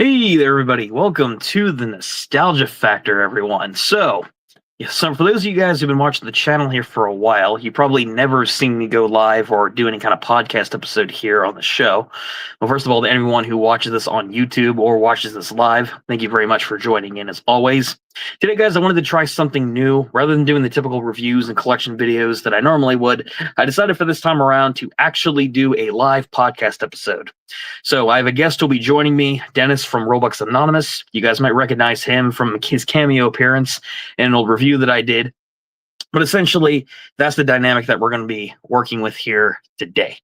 Hey there, everybody. Welcome to the Nostalgia Factor, everyone. So for those of you guys who've been watching the channel here for a while, you probably never seen me go live or do any kind of podcast episode here on the show. Well, first of all, to everyone who watches this on YouTube or watches this live, thank you very much for joining in as always. Today, guys, I wanted to try something new. Rather than doing the typical reviews and collection videos that I normally would, I decided for this time around to actually do a live podcast episode. So I have a guest who'll be joining me, Dennis from Rulebooks Anonymous. You guys might recognize him from his cameo appearance in an old review that I did. But essentially, that's the dynamic that we're going to be working with here today.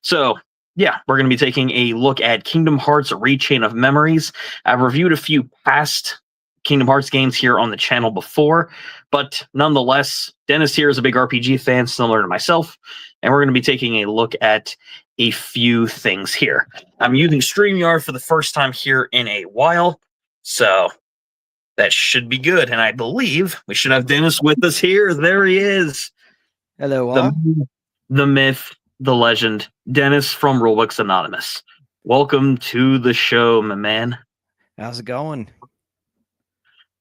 So, yeah, we're going to be taking a look at Kingdom Hearts: A Rechain of Memories. I've reviewed a few past Kingdom Hearts games here on the channel before, but nonetheless, Dennis here is a big RPG fan, similar to myself, and we're going to be taking a look at a few things here. I'm using StreamYard for the first time here in a while, so that should be good, and I believe we should have Dennis with us here. There he is. Hello, all. The myth, the legend, Dennis from Rulebooks Anonymous. Welcome to the show, my man. How's it going?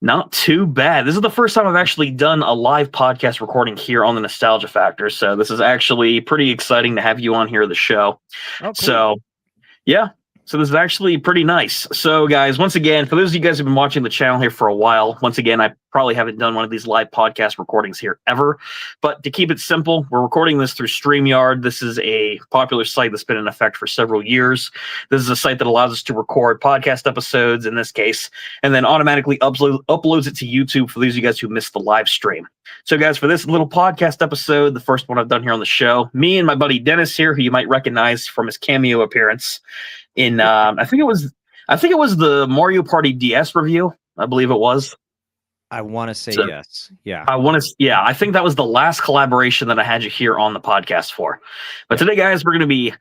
Not too bad. This is the first time I've actually done a live podcast recording here on the Nostalgia Factor, so this is actually pretty exciting to have you on here at the show. Oh, cool. So, yeah. So this is actually pretty nice. So, guys, once again, for those of you guys who've been watching the channel here for a while, once again, I probably haven't done one of these live podcast recordings here ever. But to keep it simple, we're recording this through StreamYard. This is a popular site that's been in effect for several years. This is a site that allows us to record podcast episodes, in this case, and then automatically uploads it to YouTube for those of you guys who missed the live stream. So, guys, for this little podcast episode, the first one I've done here on the show, me and my buddy Dennis here, who you might recognize from his cameo appearance in I think it was the Mario Party DS review. I believe it was. I want to say yes. Yeah. I think that was the last collaboration that I had you here on the podcast for. But today, guys, we're going to be.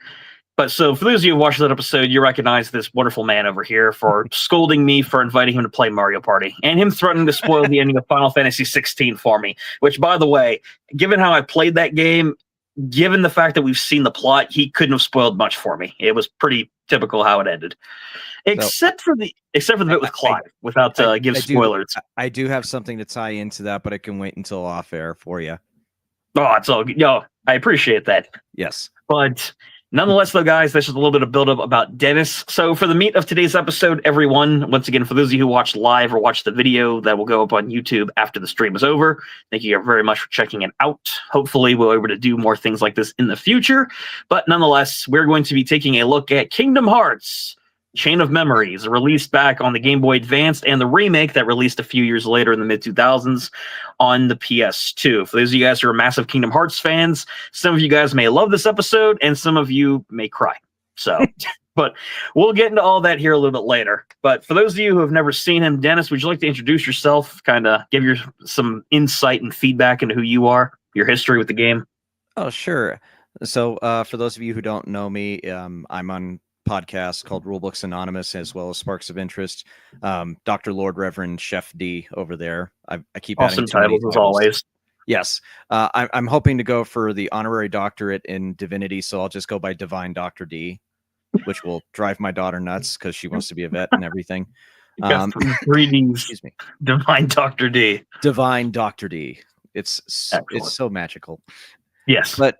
But so for those of you who watched that episode, you recognize this wonderful man over here for scolding me for inviting him to play Mario Party and him threatening to spoil the ending of Final Fantasy 16 for me. Which, by the way, given how I played that game, given the fact that we've seen the plot, he couldn't have spoiled much for me. It was pretty typical how it ended, except for the bit with Clive. Without give spoilers, I do have something to tie into that, but it can wait until off air for you. Oh, it's all good. Yo, I appreciate that. Yes, but nonetheless, though, guys, that's just a little bit of build-up about Dennis. So for the meat of today's episode, everyone, once again, for those of you who watched live or watched the video that will go up on YouTube after the stream is over, thank you very much for checking it out. Hopefully, we'll be able to do more things like this in the future. But nonetheless, we're going to be taking a look at Kingdom Hearts: Chain of Memories, released back on the Game Boy Advance, and the remake that released a few years later in the mid-2000s on the PS2. For those of you guys who are massive Kingdom Hearts fans, some of you guys may love this episode, and some of you may cry. So, but we'll get into all that here a little bit later. But for those of you who have never seen him, Dennis, would you like to introduce yourself, kind of give some insight and feedback into who you are, your history with the game? Oh, sure. So for those of you who don't know me, I'm on podcast called Rulebooks Anonymous, as well as Sparks of Interest. Dr. Lord Reverend Chef D over there. I keep awesome titles as always. Yes, I'm hoping to go for the honorary doctorate in divinity, so I'll just go by Divine Dr. D, which will drive my daughter nuts because she wants to be a vet and everything. Greetings, excuse me, Divine Dr. D. Divine Dr. D. It's so magical. Yes, but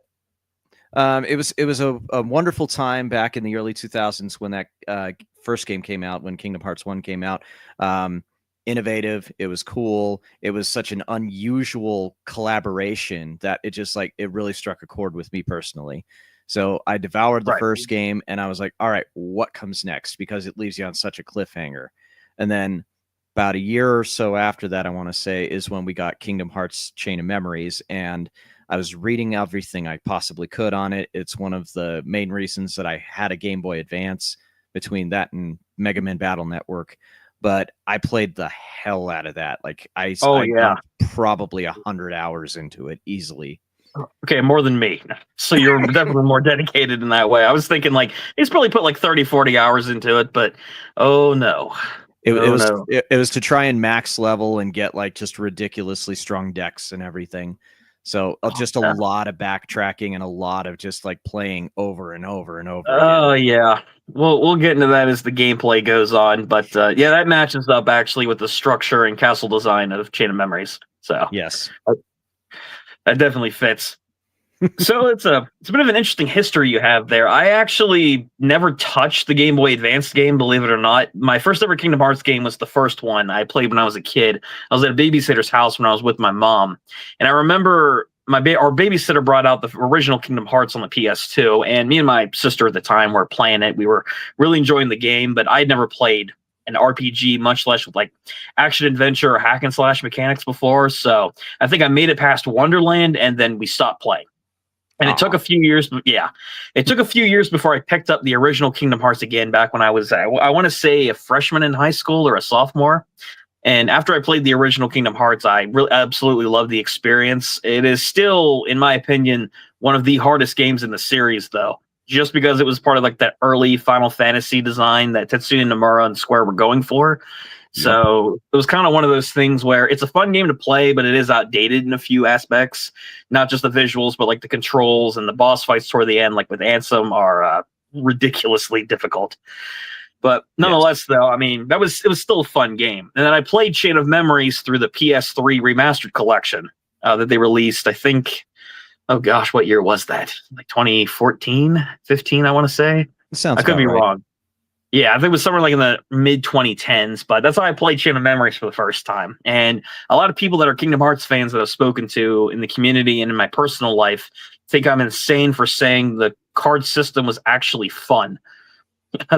it was a wonderful time back in the early 2000s when that first game came out, when Kingdom Hearts 1 came out. Innovative. It was cool. It was such an unusual collaboration that it really struck a chord with me personally. So I devoured the first game, and I was like, all right, what comes next? Because it leaves you on such a cliffhanger. And then about a year or so after that, I want to say, is when we got Kingdom Hearts: Chain of Memories, and I was reading everything I possibly could on it. It's one of the main reasons that I had a Game Boy Advance, between that and Mega Man Battle Network. But I played the hell out of that. Like I probably 100 hours into it easily. Okay, more than me. So you're definitely more dedicated in that way. I was thinking like he's probably put like 30, 40 hours into it, but oh no. It was to try and max level and get like just ridiculously strong decks and everything. So just a lot of backtracking and a lot of just like playing over and over and over Oh again. yeah, we'll get into that as the gameplay goes on. But yeah, that matches up actually with the structure and castle design of Chain of Memories. So Yes. that definitely fits. So it's a bit of an interesting history you have there. I actually never touched the Game Boy Advance game, believe it or not. My first ever Kingdom Hearts game was the first one I played when I was a kid. I was at a babysitter's house when I was with my mom, and I remember our babysitter brought out the original Kingdom Hearts on the PS2, and me and my sister at the time were playing it. We were really enjoying the game, but I'd never played an RPG, much less with like action adventure or hack and slash mechanics before. So I think I made it past Wonderland, and then we stopped playing. And it took a few years. Yeah, it took a few years before I picked up the original Kingdom Hearts again. Back when I was, I want to say, a freshman in high school or a sophomore. And after I played the original Kingdom Hearts, I really absolutely loved the experience. It is still, in my opinion, one of the hardest games in the series, though, just because it was part of like that early Final Fantasy design that Tetsuya Nomura and Square were going for. So it was kind of one of those things where it's a fun game to play, but it is outdated in a few aspects, not just the visuals, but like the controls and the boss fights toward the end, like with Ansem, are ridiculously difficult. But nonetheless, though, I mean, it was still a fun game. And then I played Chain of Memories through the PS3 remastered collection that they released. I think, oh gosh, what year was that? Like 2014, 15, I want to say. Sounds I could be right. wrong. Yeah, I think it was somewhere like in the mid 2010s, but that's how I played Chain of Memories for the first time. And a lot of people that are Kingdom Hearts fans that I've spoken to in the community and in my personal life think I'm insane for saying the card system was actually fun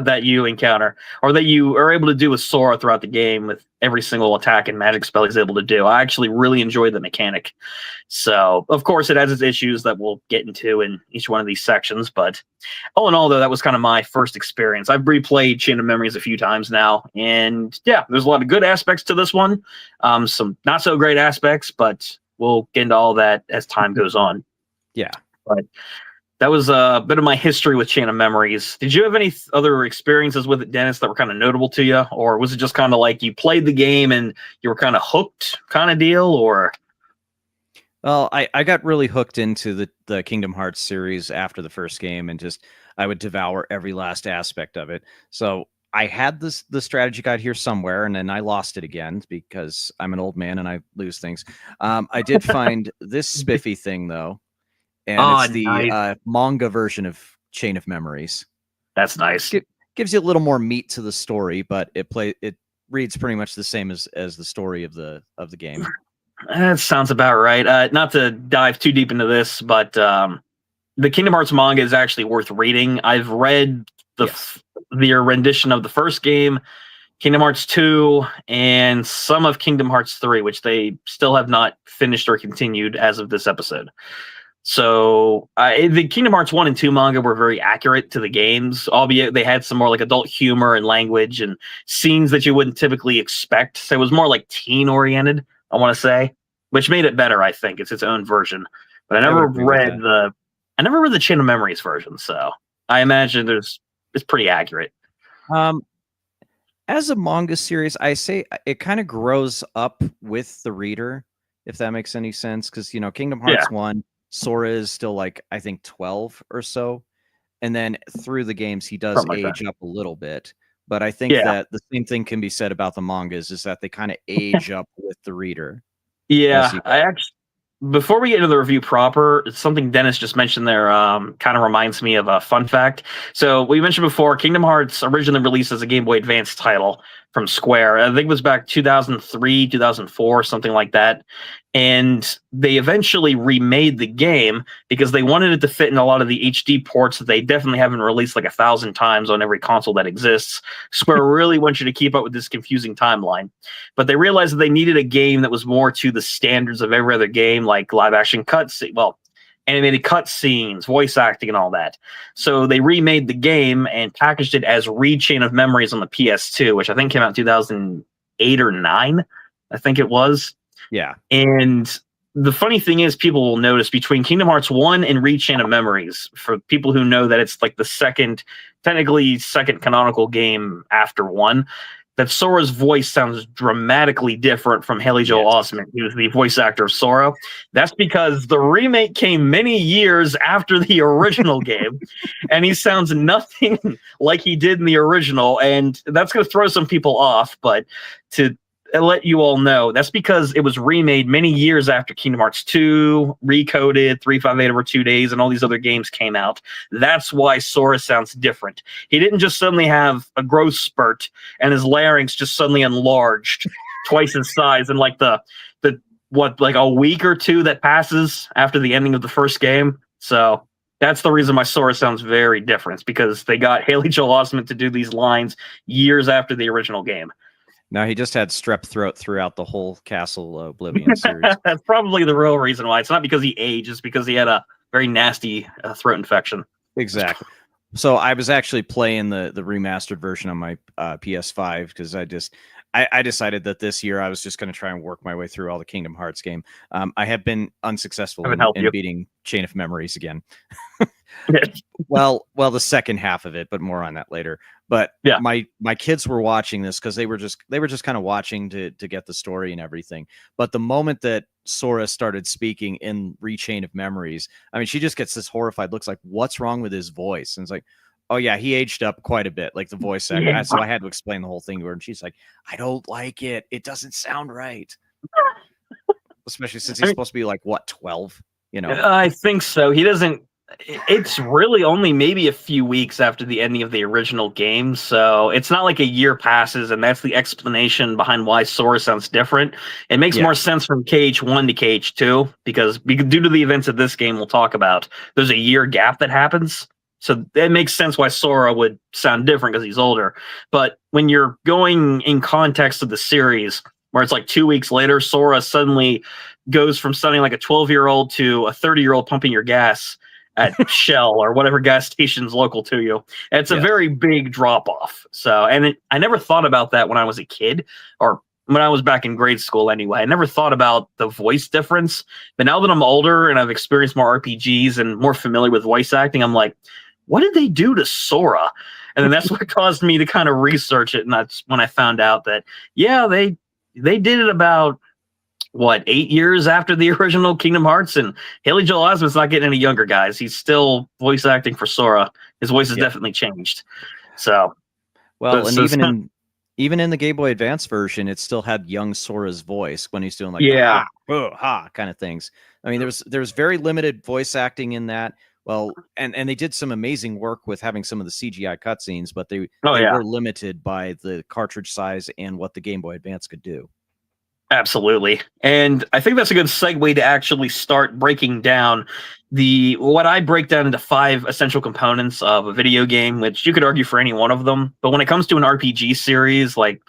that you encounter, or that you are able to do with Sora throughout the game with every single attack and magic spell he's able to do. I actually really enjoyed the mechanic. So, of course, it has its issues that we'll get into in each one of these sections, but all in all, though, that was kind of my first experience. I've replayed Chain of Memories a few times now, and yeah, there's a lot of good aspects to this one, some not so great aspects, but we'll get into all that as time goes on. Yeah. But that was a bit of my history with Chain of Memories. Did you have any other experiences with it, Dennis, that were kind of notable to you? Or was it just kind of like you played the game and you were kind of hooked kind of deal? Or Well, I got really hooked into the Kingdom Hearts series after the first game, and just I would devour every last aspect of it. So I had the strategy guide here somewhere, and then I lost it again because I'm an old man and I lose things. I did find this spiffy thing though, and it's the nice. manga version of Chain of Memories. That's nice. It gives you a little more meat to the story, but it reads pretty much the same as the story of the game. That sounds about right. Not to dive too deep into this, but the Kingdom Hearts manga is actually worth reading. I've read their rendition of the first game, Kingdom Hearts 2, and some of Kingdom Hearts 3, which they still have not finished or continued as of this episode. So the Kingdom Hearts 1 and 2 manga were very accurate to the games, albeit they had some more like adult humor and language and scenes that you wouldn't typically expect. So it was more like teen oriented, I want to say, which made it better. I think it's its own version, but I never read the Chain of Memories version. So I imagine it's pretty accurate. As a manga series, I say it kind of grows up with the reader, if that makes any sense. Because Kingdom Hearts 1, Sora is still like I think 12 or so, and then through the games he does age up a little bit. But I think that the same thing can be said about the mangas, is that they kind of age up with the reader. Yeah, I actually, before we get into the review proper, something Dennis just mentioned there kind of reminds me of a fun fact. So we mentioned before, Kingdom Hearts originally released as a Game Boy Advance title from Square. I think it was back 2003, 2004, something like that. And they eventually remade the game because they wanted it to fit in a lot of the HD ports that they definitely haven't released like 1,000 times on every console that exists. Square really wants you to keep up with this confusing timeline. But they realized that they needed a game that was more to the standards of every other game, like live action cutscenes, animated cutscenes, voice acting, and all that. So they remade the game and packaged it as Chain of Memories on the PS2, which I think came out in 2008 or 9, I think it was. Yeah. And the funny thing is, people will notice between Kingdom Hearts 1 and Chain of Memories, for people who know that it's like the technically second canonical game after 1, that Sora's voice sounds dramatically different from Haley Joel Osment, who is the voice actor of Sora. That's because the remake came many years after the original game, and he sounds nothing like he did in the original, and that's going to throw some people off, but to let you all know, that's because it was remade many years after Kingdom Hearts 2, Recoded, 358 Over 2 Days, and all these other games came out. That's why Sora sounds different. He didn't just suddenly have a growth spurt and his larynx just suddenly enlarged twice in size in like like a week or two that passes after the ending of the first game. So that's the reason my Sora sounds very different. It's because they got Haley Joel Osment to do these lines years after the original game. Now he just had strep throat throughout the whole Castle Oblivion series. That's probably the real reason why. It's not because he aged; it's because he had a very nasty throat infection. Exactly. So I was actually playing the remastered version on my PS5 because I decided that this year I was just going to try and work my way through all the Kingdom Hearts game. I have been unsuccessful in beating Chain of Memories again. well, the second half of it, but more on that later. But yeah, my kids were watching this because they were just kind of watching to get the story and everything. But the moment that Sora started speaking in Chain of Memories, I mean, she just gets this horrified looks like, what's wrong with his voice? And it's like, oh yeah, he aged up quite a bit, like the voice actor. Yeah. So I had to explain the whole thing to her, and she's like, I don't like it. It doesn't sound right. Especially since he's supposed to be like, what, 12? You know? I think so. He doesn't. It's really only maybe a few weeks after the ending of the original game, so it's not like a year passes, and that's the explanation behind why Sora sounds different. It makes more sense from KH1 to KH2, because due to the events of this game we'll talk about, there's a year gap that happens. So it makes sense why Sora would sound different because he's older. But when you're going in context of the series, where it's like 2 weeks later, Sora suddenly goes from sounding like a 12-year-old to a 30-year-old pumping your gas at Shell or whatever gas station's local to you. It's a very big drop-off. So, and I never thought about that when I was a kid, or when I was back in grade school anyway. I never thought about the voice difference. But now that I'm older and I've experienced more RPGs and more familiar with voice acting, I'm like, what did they do to Sora? And then that's what caused me to kind of research it. And that's when I found out that, yeah, they did it about, 8 years after the original Kingdom Hearts, and Haley Joel Osment's not getting any younger, guys. He's still voice acting for Sora. His voice has definitely changed. So, well, and even in the Game Boy Advance version, it still had young Sora's voice when he's doing like ha kind of things. I mean, there was very limited voice acting in that. Well, and they did some amazing work with having some of the CGI cutscenes, but they were limited by the cartridge size and what the Game Boy Advance could do. Absolutely. And I think that's a good segue to actually start breaking down what I break down into 5 essential components of a video game, which you could argue for any one of them. But when it comes to an RPG series like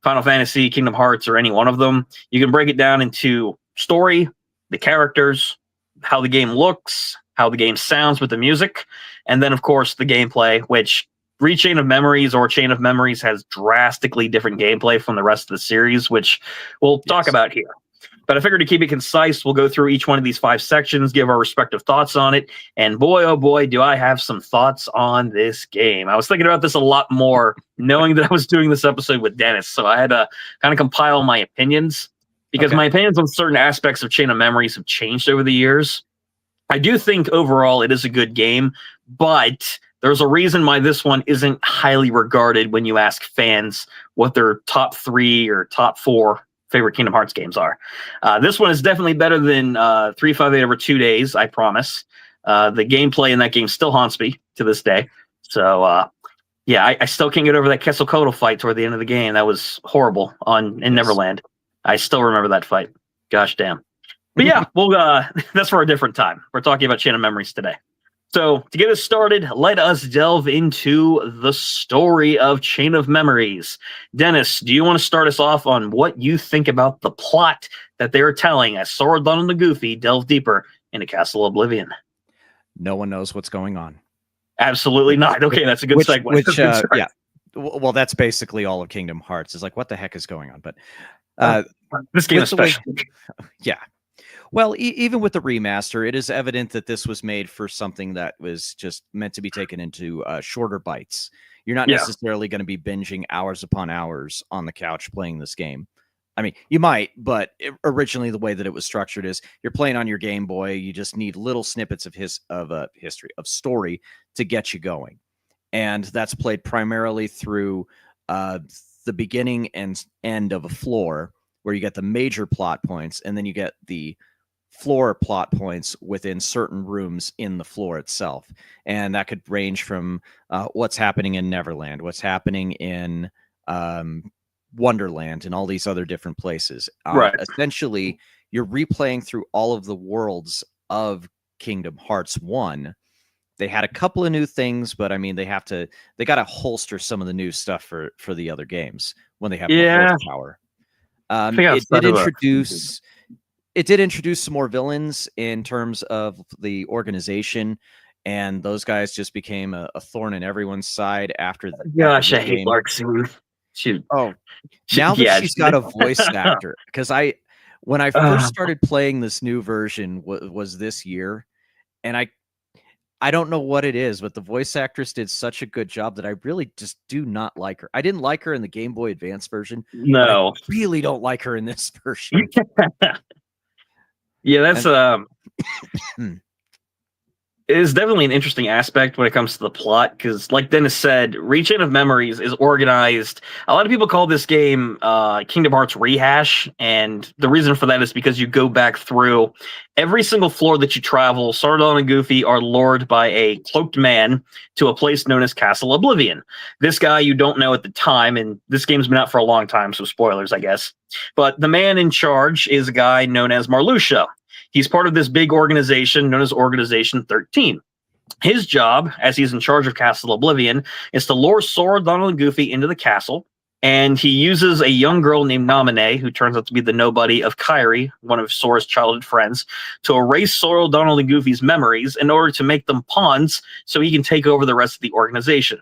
Final Fantasy, Kingdom Hearts, or any one of them, you can break it down into story, the characters, how the game looks, how the game sounds with the music, and then, of course, the gameplay, which Chain of Memories or Chain of Memories has drastically different gameplay from the rest of the series, which we'll talk about here. But I figured to keep it concise, we'll go through each one of these 5 sections, give our respective thoughts on it. And boy, oh boy, do I have some thoughts on this game. I was thinking about this a lot more, knowing that I was doing this episode with Dennis. So I had to kind of compile my opinions, because my opinions on certain aspects of Chain of Memories have changed over the years. I do think overall it is a good game, but there's a reason why this one isn't highly regarded when you ask fans what their top 3 or top 4 favorite Kingdom Hearts games are. This one is definitely better than 358 Over 2 Days, I promise. The gameplay in that game still haunts me to this day. So, I still can't get over that Quetzalcoatl fight toward the end of the game. That was horrible in Neverland. I still remember that fight. Gosh damn. But yeah, that's for a different time. We're talking about Chain of Memories today. So to get us started, let us delve into the story of Chain of Memories. Dennis, do you want to start us off on what you think about the plot that they're telling as Sora, Donald, and Goofy delve deeper into Castle Oblivion? No one knows what's going on. Absolutely not. Okay, that's a good segue. Well, that's basically all of Kingdom Hearts. Is like, what the heck is going on? But this game especially. Yeah. Well, even with the remaster, it is evident that this was made for something that was just meant to be taken into shorter bites. You're not Yeah. necessarily going to be binging hours upon hours on the couch playing this game. I mean, you might, but originally the way that it was structured is you're playing on your Game Boy. You just need little snippets of history of story to get you going, and that's played primarily through uh, the beginning and end of a floor, where you get the major plot points, and then you get the floor plot points within certain rooms in the floor itself. And that could range from what's happening in Neverland, what's happening in Wonderland, and all these other different places. Right. Essentially, you're replaying through all of the worlds of Kingdom Hearts 1. They had a couple of new things, but I mean, they got to holster some of the new stuff for the other games when they have more Yeah. horsepower. I think It did outside of introduce some more villains in terms of the organization, and those guys just became a thorn in everyone's side after gosh, this I hate game. Larkson. Shoot. Oh, now that Yeah. she's got a voice actor, because when I first started playing this new version was this year, and I don't know what it is, but the voice actress did such a good job that I really just do not like her. I didn't like her in the Game Boy Advance version, but I No. really don't like her in this version. Yeah, that's And it is definitely an interesting aspect when it comes to the plot, because like Dennis said, Rechain of Memories is organized. A lot of people call this game Kingdom Hearts Rehash, and the reason for that is because you go back through every single floor that you travel. Sordon and Goofy are lured by a cloaked man to a place known as Castle Oblivion. This guy you don't know at the time, and this game's been out for a long time, so spoilers, I guess. But the man in charge is a guy known as Marluxia. He's part of this big organization known as Organization 13. His job, as he's in charge of Castle Oblivion, is to lure Sora, Donald, and Goofy into the castle, and he uses a young girl named Naminé, who turns out to be the nobody of Kairi, one of Sora's childhood friends, to erase Sora, Donald, and Goofy's memories in order to make them pawns so he can take over the rest of the organization.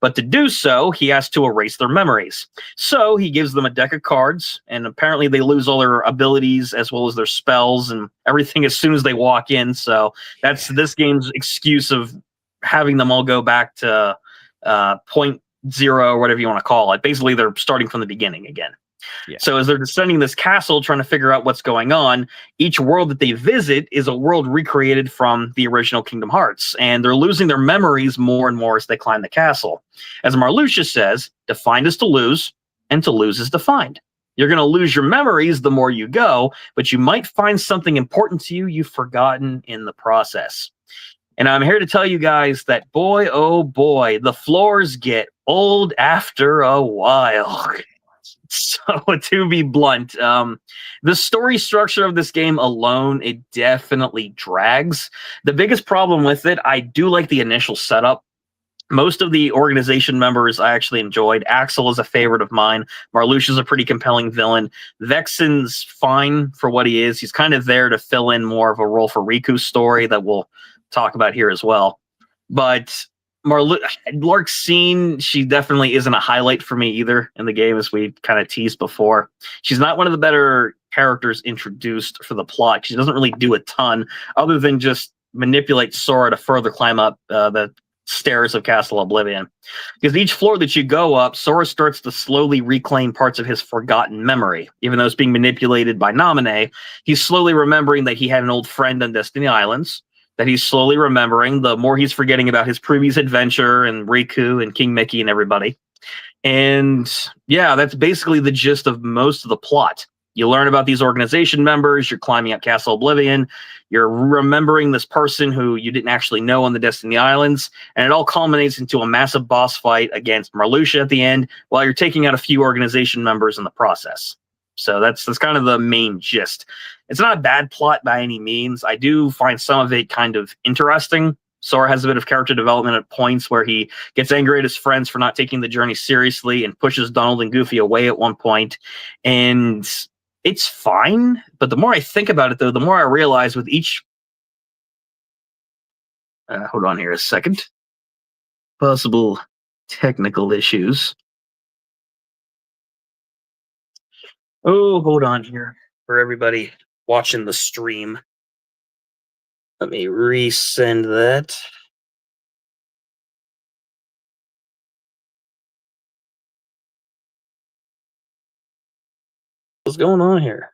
But to do so, he has to erase their memories. So he gives them a deck of cards, and apparently they lose all their abilities as well as their spells and everything as soon as they walk in. So that's this game's excuse of having them all go back to point zero, or whatever you want to call it. Basically, they're starting from the beginning again. Yeah. So as they're descending this castle, trying to figure out what's going on, each world that they visit is a world recreated from the original Kingdom Hearts, and they're losing their memories more and more as they climb the castle. As Marluxia says, defined is to lose, and to lose is defined. You're going to lose your memories the more you go, but you might find something important to you you've forgotten in the process. And I'm here to tell you guys that, boy, oh boy, the floors get old after a while. So, to be blunt, the story structure of this game alone, it definitely drags. The biggest problem with it, I do like the initial setup. Most of the organization members I actually enjoyed. Axel is a favorite of mine. Marluxia is a pretty compelling villain. Vexen's fine for what he is. He's kind of there to fill in more of a role for Riku's story that we'll talk about here as well. But Larksin, she definitely isn't a highlight for me either in the game, as we kind of teased before. She's not one of the better characters introduced for the plot. She doesn't really do a ton other than just manipulate Sora to further climb up the stairs of Castle Oblivion. Because each floor that you go up, Sora starts to slowly reclaim parts of his forgotten memory. Even though it's being manipulated by Naminé, he's slowly remembering that he had an old friend on Destiny Islands, that he's slowly remembering, the more he's forgetting about his previous adventure and Riku and King Mickey and everybody. And yeah, that's basically the gist of most of the plot. You learn about these organization members, you're climbing up Castle Oblivion, you're remembering this person who you didn't actually know on the Destiny Islands, and it all culminates into a massive boss fight against Marluxia at the end, while you're taking out a few organization members in the process. So that's kind of the main gist. It's not a bad plot by any means. I do find some of it kind of interesting. Sora has a bit of character development at points where he gets angry at his friends for not taking the journey seriously and pushes Donald and Goofy away at one point. And it's fine. But the more I think about it, though, the more I realize with each... hold on here a second. Possible technical issues. Oh, hold on here for everybody. watching the stream. Let me resend that. What's going on here?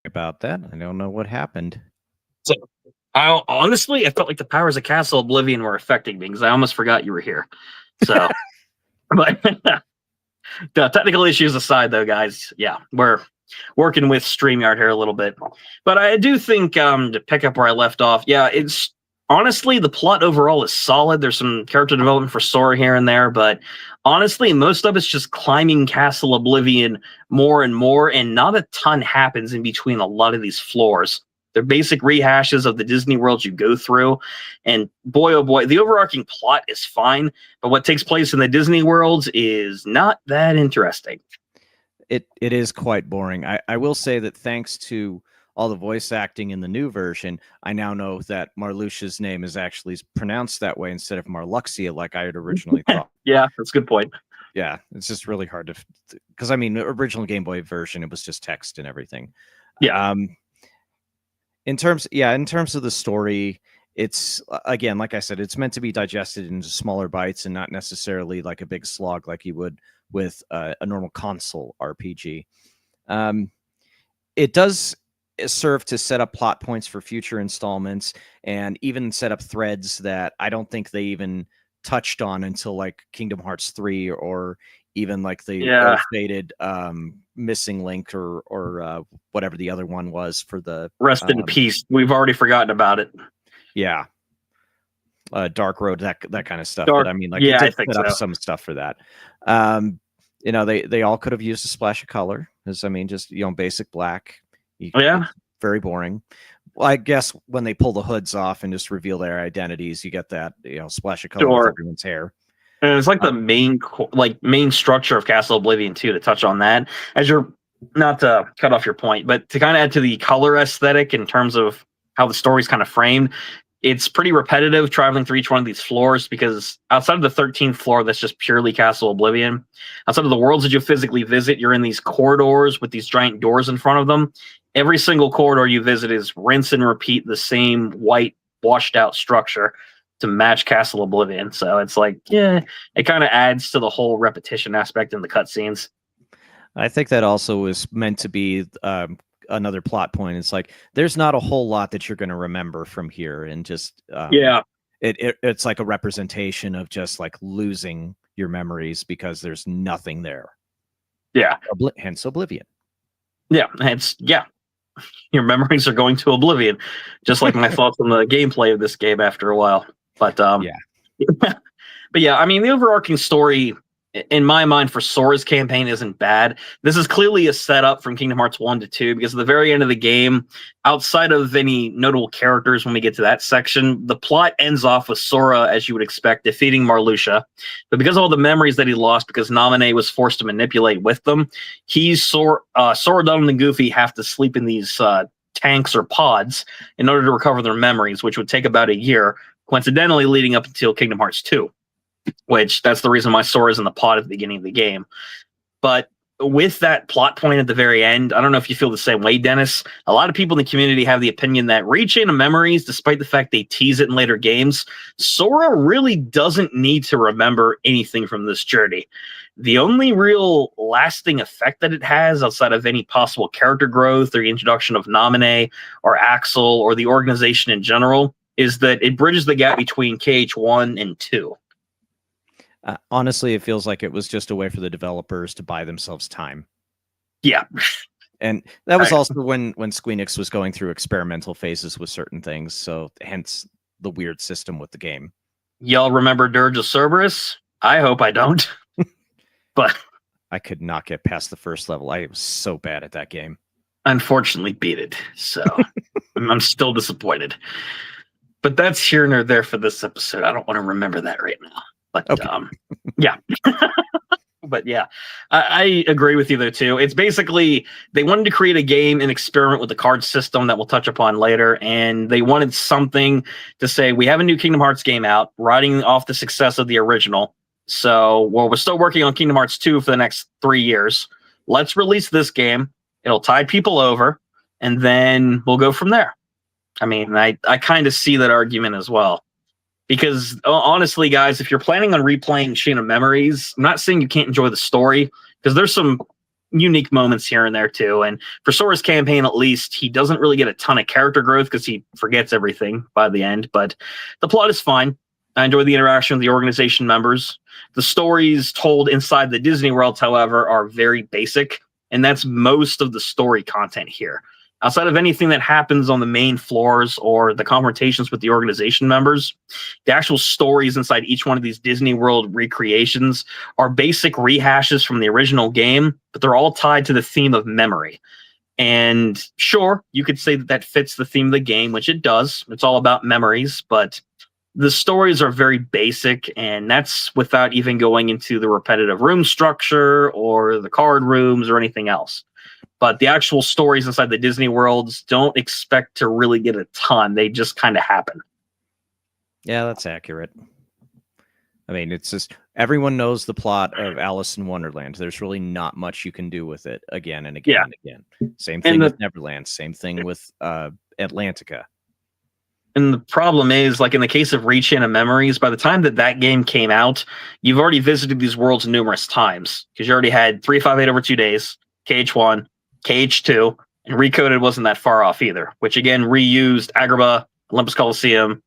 About that, I don't know what happened. So, I felt like the powers of Castle Oblivion were affecting me because I almost forgot you were here. So, but the technical issues aside, though, guys, yeah, we're working with StreamYard here a little bit. But I do think to pick up where I left off, yeah, it's honestly the plot overall is solid. There's some character development for Sora here and there, but honestly, most of it's just climbing Castle Oblivion more and more, and not a ton happens in between a lot of these floors. They're basic rehashes of the Disney worlds you go through, and boy, oh boy, the overarching plot is fine, but what takes place in the Disney worlds is not that interesting. It is quite boring. I will say that thanks to all the voice acting in the new version, I now know that Marluxia's name is actually pronounced that way instead of Marluxia, like I had originally thought. Yeah, that's a good point. Yeah, it's just really hard to, because I mean, the original Game Boy version, it was just text and everything. Yeah. In terms of the story, it's, again, like I said, it's meant to be digested into smaller bites and not necessarily like a big slog like you would with a normal console RPG. It does serve to set up plot points for future installments and even set up threads that I don't think they even touched on until like Kingdom Hearts 3 or even like the ill-fated Missing Link or whatever the other one was for the Rest in peace. We've already forgotten about it. Yeah. Dark Road, that kind of stuff. But I mean, like, yeah, it did set up some stuff for that. You know, they all could have used a splash of color. Because I mean, just, you know, basic black. Very boring. Well, I guess when they pull the hoods off and just reveal their identities, you get that, you know, splash of color with everyone's hair. And it's like the main structure of Castle Oblivion too. To touch on that, as you're not to cut off your point, but to kind of add to the color aesthetic in terms of how the story's kind of framed, it's pretty repetitive traveling through each one of these floors, because outside of the 13th floor, that's just purely Castle Oblivion. Outside of the worlds that you physically visit, you're in these corridors with these giant doors in front of them. Every single corridor you visit is rinse and repeat the same white, washed out structure to match Castle Oblivion. So it's like, yeah, it kind of adds to the whole repetition aspect in the cutscenes. I think that also is meant to be another plot point. It's like there's not a whole lot that you're going to remember from here, and just it's like a representation of just like losing your memories because there's nothing there. Yeah, hence Oblivion. Yeah, your memories are going to oblivion, just like my thoughts on the gameplay of this game after a while. But but yeah, I mean, the overarching story, in my mind, for Sora's campaign isn't bad. This is clearly a setup from Kingdom Hearts 1 to 2, because at the very end of the game, outside of any notable characters when we get to that section, the plot ends off with Sora, as you would expect, defeating Marluxia. But because of all the memories that he lost, because Naminé was forced to manipulate with them, Sora, Donald, and Goofy have to sleep in these tanks or pods in order to recover their memories, which would take about a year, coincidentally leading up until Kingdom Hearts 2. Which that's the reason why Sora's in the pod at the beginning of the game. But with that plot point at the very end, I don't know if you feel the same way, Dennis. A lot of people in the community have the opinion that reaching memories, despite the fact they tease it in later games, Sora really doesn't need to remember anything from this journey. The only real lasting effect that it has, outside of any possible character growth or the introduction of Naminé or Axel or the organization in general, is that it bridges the gap between KH1 and 2. Honestly, it feels like it was just a way for the developers to buy themselves time. Yeah. And that was also when Squeenix was going through experimental phases with certain things, so hence the weird system with the game. Y'all remember Dirge of Cerberus? I hope I don't. But I could not get past the first level. I was so bad at that game. Unfortunately beat it, so I'm still disappointed. But that's here nor there for this episode. I don't want to remember that right now. But okay. Yeah. But yeah, I agree with you there too. It's basically they wanted to create a game and experiment with the card system that we'll touch upon later, and they wanted something to say, we have a new Kingdom Hearts game out, riding off the success of the original. So, well, we're still working on Kingdom Hearts 2 for the next 3 years. Let's release this game. It'll tide people over, and then we'll go from there. I mean, I kind of see that argument as well. Because honestly, guys, if you're planning on replaying Chain of Memories, I'm not saying you can't enjoy the story, because there's some unique moments here and there too. And for Sora's campaign, at least, he doesn't really get a ton of character growth because he forgets everything by the end. But the plot is fine. I enjoy the interaction with the organization members. The stories told inside the Disney worlds, however, are very basic, and that's most of the story content here. Outside of anything that happens on the main floors or the confrontations with the organization members, the actual stories inside each one of these Disney World recreations are basic rehashes from the original game, but they're all tied to the theme of memory. And sure, you could say that that fits the theme of the game, which it does. It's all about memories, but the stories are very basic, and that's without even going into the repetitive room structure or the card rooms or anything else. But the actual stories inside the Disney worlds don't expect to really get a ton. They just kind of happen. Yeah, that's accurate. I mean, it's just everyone knows the plot of Alice in Wonderland. There's really not much you can do with it again and again and again. Same thing with Neverland. Same thing with Atlantica. And the problem is, like in the case of Rechain of Memories, by the time that that game came out, you've already visited these worlds numerous times because you already had 358 over 2 days, KH1, KH2, and Recoded wasn't that far off either, which again reused Agrabah, Olympus Coliseum,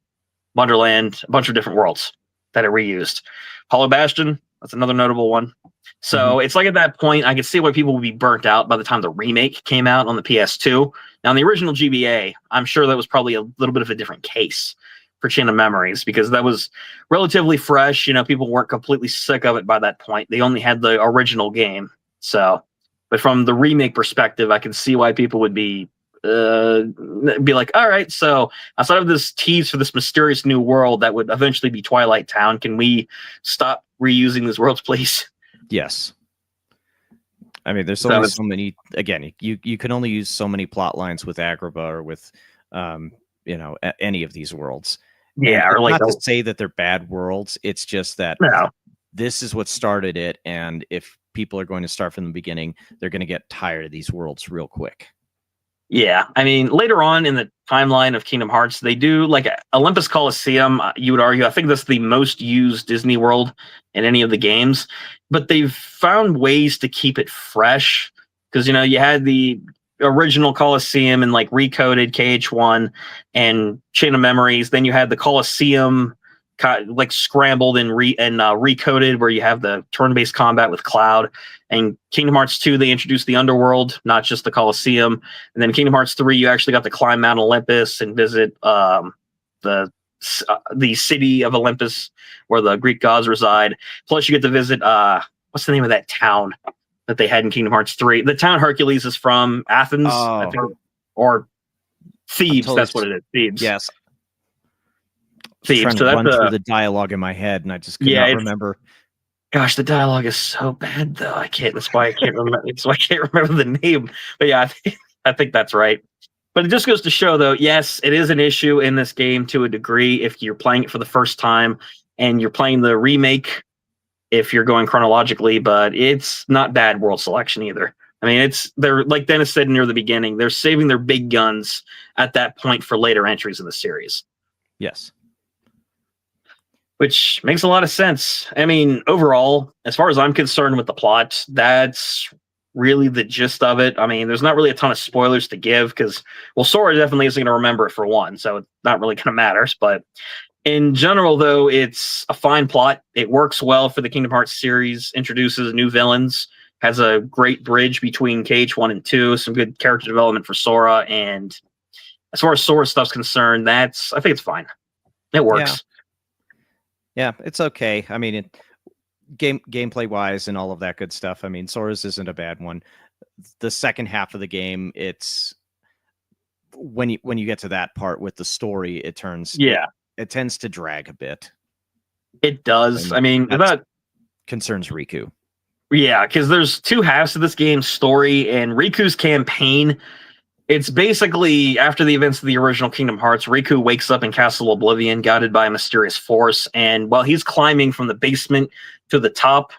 Wonderland, a bunch of different worlds that it reused. Hollow Bastion, that's another notable one. So it's like at that point, I could see why people would be burnt out by the time the remake came out on the PS2. Now, in the original GBA, I'm sure that was probably a little bit of a different case for Chain of Memories because that was relatively fresh. You know, people weren't completely sick of it by that point. They only had the original game. So, but from the remake perspective, I can see why people would be like, all right, so outside of this tease for this mysterious new world that would eventually be Twilight Town, can we stop reusing these worlds, please? Yes. I mean, there's only so many. Again, you can only use so many plot lines with Agrabah or with, any of these worlds. Yeah, or like not to say that they're bad worlds. It's just that this is what started it, and if people are going to start from the beginning, they're going to get tired of these worlds real quick. Yeah, I mean, later on in the timeline of Kingdom Hearts, they do like Olympus Coliseum. You would argue, I think that's the most used Disney World in any of the games, but they've found ways to keep it fresh because, you know, you had the original Coliseum and like Recoded KH1 and Chain of Memories. Then you had the Coliseum like scrambled and Recoded, where you have the turn-based combat with Cloud. And Kingdom Hearts 2, they introduced the underworld, not just the Coliseum. And then Kingdom Hearts 3, you actually got to climb Mount Olympus and visit the city of Olympus, where the Greek gods reside. Plus, you get to visit what's the name of that town that they had in Kingdom Hearts 3? The town Hercules is from, Athens, I think, or Thebes. Totally, that's what it is. Thebes. Yes. Thebes. Trying to run through the dialogue in my head, and I just could not remember. Gosh, the dialogue is so bad, though. I can't. That's why I can't remember. That's why I can't remember the name. But yeah, I think that's right. But it just goes to show, though, yes, it is an issue in this game to a degree if you're playing it for the first time and you're playing the remake. If you're going chronologically, but it's not bad world selection either. I mean, they're like Dennis said near the beginning. They're saving their big guns at that point for later entries in the series. Yes. Which makes a lot of sense. I mean, overall, as far as I'm concerned with the plot, that's really the gist of it. I mean, there's not really a ton of spoilers to give because, well, Sora definitely isn't going to remember it for one, so it's not really going to matter. But in general, though, it's a fine plot. It works well for the Kingdom Hearts series, introduces new villains, has a great bridge between KH1 and 2, some good character development for Sora, and as far as Sora stuff's concerned, I think it's fine. It works. Yeah, it's okay. I mean, gameplay wise and all of that good stuff. I mean, Sora's isn't a bad one. The second half of the game, it's when you get to that part with the story, it turns it tends to drag a bit. It does. I mean, that concerns Riku. Yeah, because there's two halves to this game's story, and Riku's campaign. It's basically after the events of the original Kingdom Hearts, Riku wakes up in Castle Oblivion, guided by a mysterious force, and while he's climbing from the basement to the top.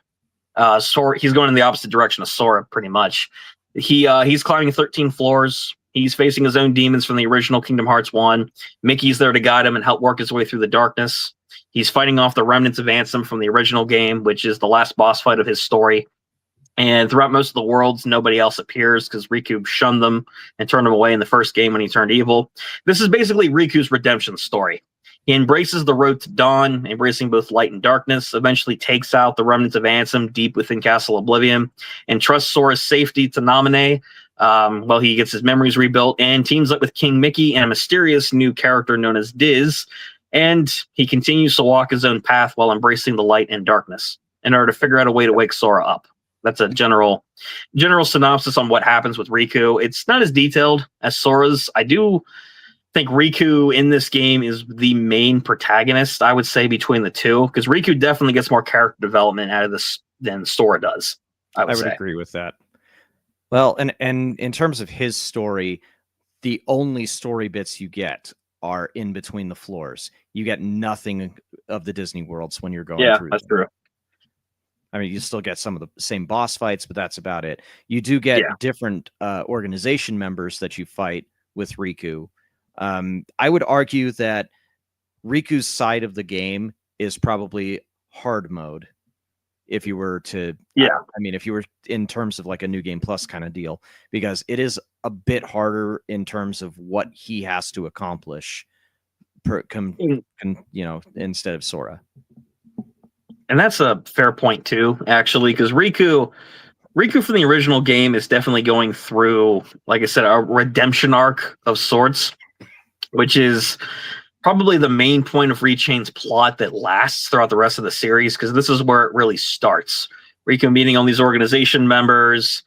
Sora, he's going in the opposite direction of Sora, pretty much. He's climbing 13 floors. He's facing his own demons from the original Kingdom Hearts 1. Mickey's there to guide him and help work his way through the darkness. He's fighting off the remnants of Ansem from the original game, which is the last boss fight of his story. And throughout most of the worlds, nobody else appears because Riku shunned them and turned them away in the first game when he turned evil. This is basically Riku's redemption story. He embraces the road to dawn, embracing both light and darkness, eventually takes out the remnants of Ansem deep within Castle Oblivion, and trusts Sora's safety to Naminé while he gets his memories rebuilt, and teams up with King Mickey and a mysterious new character known as Diz, and he continues to walk his own path while embracing the light and darkness in order to figure out a way to wake Sora up. That's a general synopsis on what happens with Riku. It's not as detailed as Sora's. I do think Riku in this game is the main protagonist, I would say, between the two, because Riku definitely gets more character development out of this than Sora does. I would agree with that. Well, and in terms of his story, the only story bits you get are in between the floors. You get nothing of the Disney worlds when you're going through. Yeah, that's true. I mean, you still get some of the same boss fights, but that's about it. You do get different organization members that you fight with Riku. I would argue that Riku's side of the game is probably hard mode. If you were to, I mean, if you were in terms of like a New Game Plus kind of deal, because it is a bit harder in terms of what he has to accomplish, instead of Sora. And that's a fair point too, actually, because Riku from the original game is definitely going through, like I said, a redemption arc of sorts, which is probably the main point of Rechain's plot that lasts throughout the rest of the series, because this is where it really starts. Riku meeting all these organization members,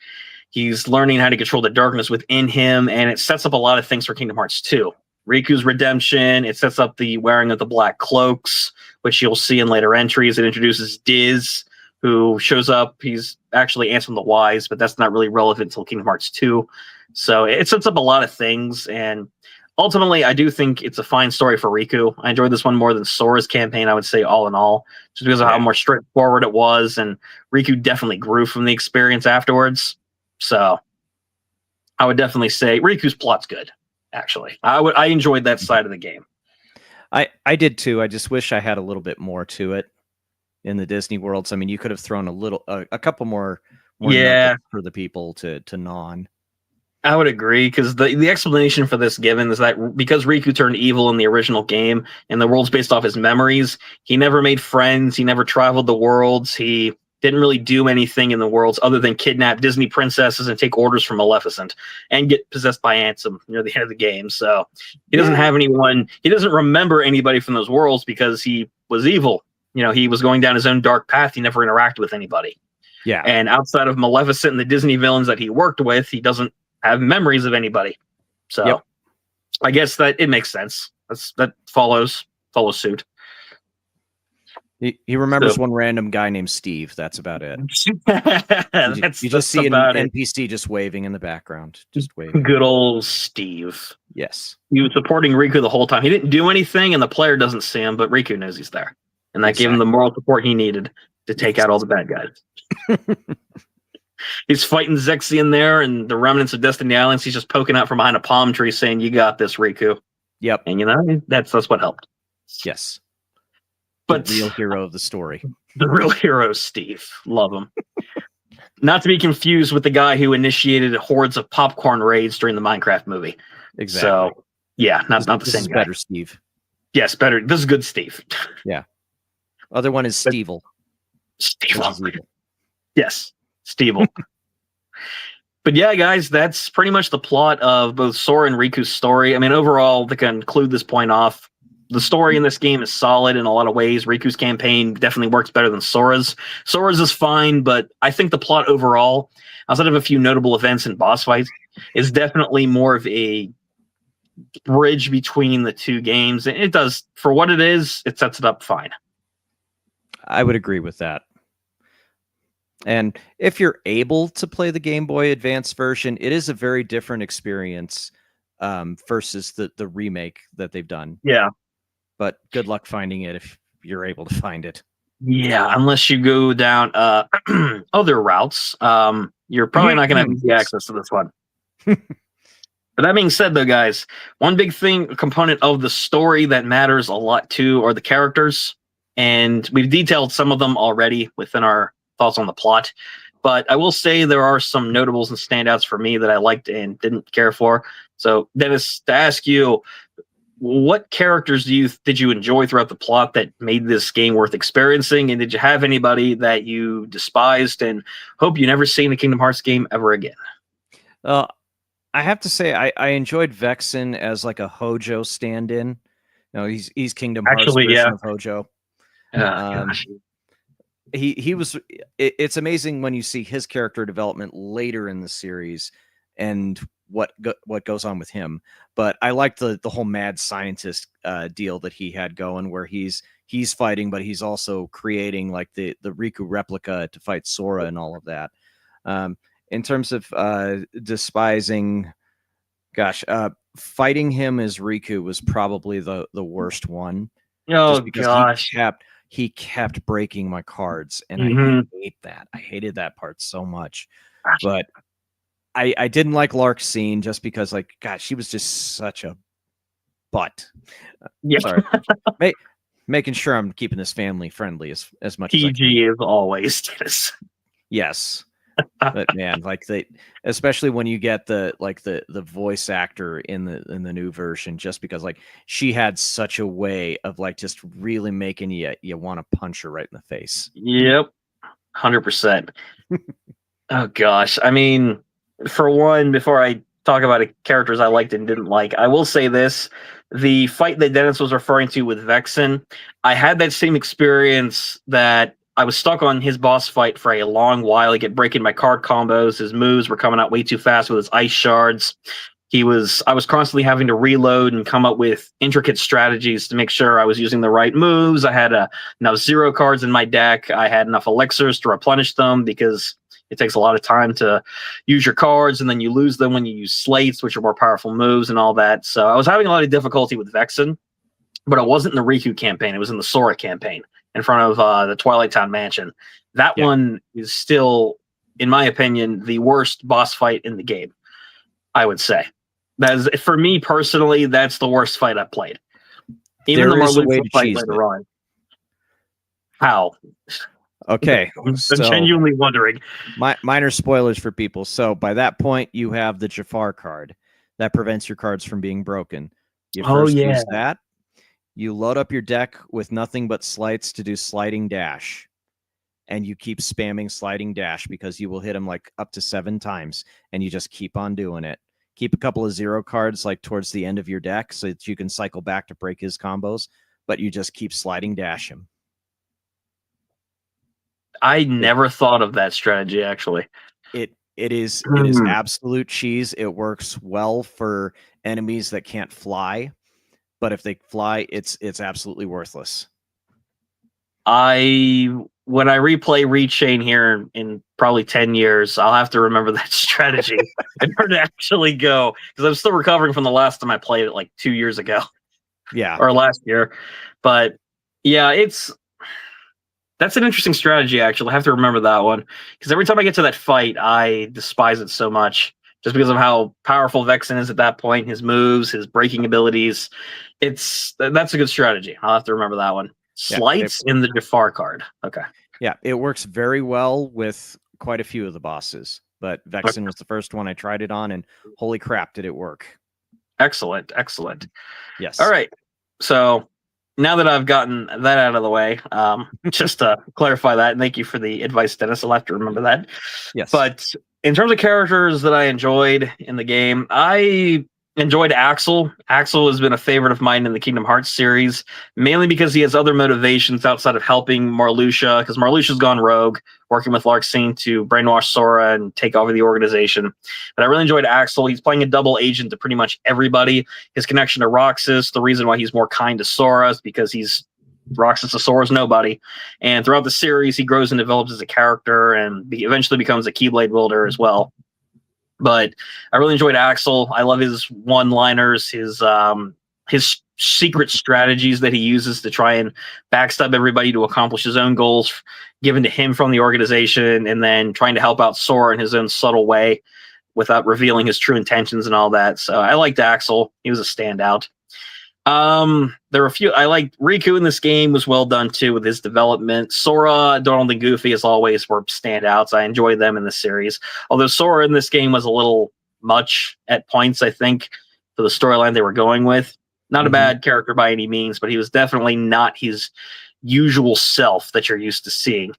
he's learning how to control the darkness within him, and it sets up a lot of things for Kingdom Hearts 2. Riku's redemption, it sets up the wearing of the black cloaks, which you'll see in later entries. It introduces Diz, who shows up. He's actually Ansem the Wise, but that's not really relevant until Kingdom Hearts 2. So it sets up a lot of things, and ultimately, I do think it's a fine story for Riku. I enjoyed this one more than Sora's campaign, I would say, all in all, just because of how more straightforward it was, and Riku definitely grew from the experience afterwards. So I would definitely say Riku's plot's good, actually. I enjoyed that side of the game. I did too. I just wish I had a little bit more to it in the Disney worlds. I mean, you could have thrown a couple more for the people to non. I would agree, because the explanation for this given is that because Riku turned evil in the original game and the world's based off his memories, he never made friends, he never traveled the worlds, he didn't really do anything in the worlds other than kidnap Disney princesses and take orders from Maleficent and get possessed by Ansem near the end of the game. So he doesn't have anyone, he doesn't remember anybody from those worlds because he was evil. He was going down his own dark path, he never interacted with anybody. Yeah. And outside of Maleficent and the Disney villains that he worked with, he doesn't have memories of anybody. So I guess that it makes sense. That follows suit. He remembers one random guy named Steve. That's about it. You just see an NPC just waving in the background. Just waving. Good old Steve. Yes. He was supporting Riku the whole time. He didn't do anything, and the player doesn't see him, but Riku knows he's there. And that gave him the moral support he needed to take out all the bad guys. He's fighting Zexy in there, and the remnants of Destiny Islands. He's just poking out from behind a palm tree saying, "You got this, Riku." Yep. And that's what helped. Yes. But the real hero of the story. The real hero, Steve. Love him. Not to be confused with the guy who initiated hordes of popcorn raids during the Minecraft movie. Exactly. So, yeah, not the same guy. Better Steve. Yes, better. This is good Steve. Yeah. Other one is Stevel. Stevel. Yes, Stevel. But yeah, guys, that's pretty much the plot of both Sora and Riku's story. I mean, overall, to conclude this point off, the story in this game is solid in a lot of ways. Riku's campaign definitely works better than Sora's. Sora's is fine, but I think the plot overall, outside of a few notable events and boss fights, is definitely more of a bridge between the two games. And it does, for what it is, it sets it up fine. I would agree with that. And if you're able to play the Game Boy Advance version, it is a very different experience versus the remake that they've done. Yeah. But good luck finding it if you're able to find it. Yeah, unless you go down other routes, you're probably not going to have easy access to this one. But that being said, though, guys, one big thing, a component of the story that matters a lot too, are the characters. And we've detailed some of them already within our thoughts on the plot. But I will say there are some notables and standouts for me that I liked and didn't care for. So, Dennis, to ask you, what characters did you enjoy throughout the plot that made this game worth experiencing? And did you have anybody that you despised and hope you never see in a Kingdom Hearts game ever again? I have to say I enjoyed Vexen as like a Hojo stand-in. He's Kingdom Hearts Actually, version yeah. of Hojo. Gosh. He was. It's amazing when you see his character development later in the series and what goes on with him. But I liked the whole mad scientist deal that he had going, where he's fighting, but he's also creating like the Riku replica to fight Sora and all of that. In terms of despising, gosh, fighting him as Riku was probably the worst one. Oh, just because gosh. he kept breaking my cards, and Mhm. I hate that. I hated that part so much. But I didn't like Lark's scene just because, like, gosh, she was just such a butt. Yeah. Sorry. Making sure I'm keeping this family friendly as much as I can. PG is always this. Yes. But man, like especially when you get the voice actor in the new version, just because like she had such a way of like just really making you want to punch her right in the face. Yep, 100%. Oh gosh, I mean, for one, before I talk about characters I liked and didn't like, I will say this: the fight that Dennis was referring to with Vexen, I had that same experience that I was stuck on his boss fight for a long while. He kept breaking my card combos. His moves were coming out way too fast with his ice shards. I was constantly having to reload and come up with intricate strategies to make sure I was using the right moves. I had enough zero cards in my deck. I had enough elixirs to replenish them because it takes a lot of time to use your cards, and then you lose them when you use slates, which are more powerful moves and all that. So I was having a lot of difficulty with Vexen, but it wasn't in the Riku campaign. It was in the Sora campaign in front of the Twilight Town Mansion. That one is still, in my opinion, the worst boss fight in the game, I would say. That is, for me personally, that's the worst fight I've played. Even the Marluxia fight later on. How? Okay. I'm genuinely wondering. Minor spoilers for people. So by that point, you have the Jafar card that prevents your cards from being broken. You first use that. You load up your deck with nothing but slights to do sliding dash. And you keep spamming sliding dash because you will hit him like up to 7 times. And you just keep on doing it. Keep a couple of zero cards like towards the end of your deck so that you can cycle back to break his combos. But you just keep sliding dash him. I never thought of that strategy, actually. It is absolute cheese. It works well for enemies that can't fly, but if they fly, it's absolutely worthless. When I replay Rechain here in probably 10 years, I'll have to remember that strategy in order to actually go, because I'm still recovering from the last time I played it like 2 years ago. Yeah. Or last year. But yeah, that's an interesting strategy, actually. I have to remember that one. Because every time I get to that fight, I despise it so much. Just because of how powerful Vexen is at that point, his moves, his breaking abilities. That's a good strategy. I'll have to remember that one. Slights in the Jafar card. Okay. Yeah, it works very well with quite a few of the bosses. But Vexen was the first one I tried it on, and holy crap, did it work. Excellent. Excellent. Yes. All right. So now that I've gotten that out of the way, just to clarify that, and thank you for the advice, Dennis. I'll have to remember that. Yes. But in terms of characters that I enjoyed in the game, I enjoyed Axel. Axel has been a favorite of mine in the Kingdom Hearts series, mainly because he has other motivations outside of helping Marluxia, because Marluxia's gone rogue, working with Larxene to brainwash Sora and take over the organization. But I really enjoyed Axel. He's playing a double agent to pretty much everybody. His connection to Roxas, the reason why he's more kind to Sora is because Roxas to Sora's nobody. And throughout the series, he grows and develops as a character and eventually becomes a Keyblade wielder as well. But I really enjoyed Axel. I love his one-liners, his secret strategies that he uses to try and backstab everybody to accomplish his own goals given to him from the organization, and then trying to help out Sora in his own subtle way without revealing his true intentions and all that. So I liked Axel. He was a standout. There were a few. I liked Riku in this game, was well done too with his development. Sora, Donald, and Goofy, as always, were standouts. I enjoyed them in the series. Although Sora in this game was a little much at points, I think, for the storyline they were going with. Not a bad character by any means, but he was definitely not his usual self that you're used to seeing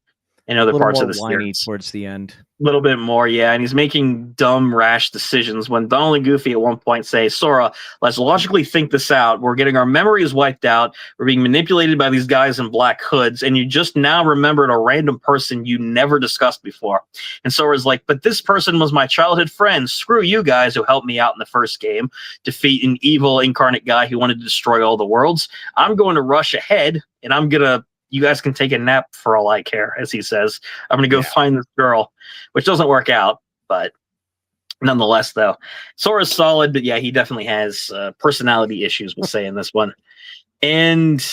in other parts of the series. Towards the end. A little bit more, yeah. And he's making dumb, rash decisions when Donald and Goofy at one point say, Sora, let's logically think this out. We're getting our memories wiped out. We're being manipulated by these guys in black hoods. And you just now remembered a random person you never discussed before. And Sora's like, but this person was my childhood friend. Screw you guys who helped me out in the first game, defeat an evil incarnate guy who wanted to destroy all the worlds. I'm going to rush ahead, and you guys can take a nap for all I care, as he says. I'm going to go find this girl, which doesn't work out, but nonetheless, though. Sora's solid, but yeah, he definitely has personality issues, we'll say, in this one. And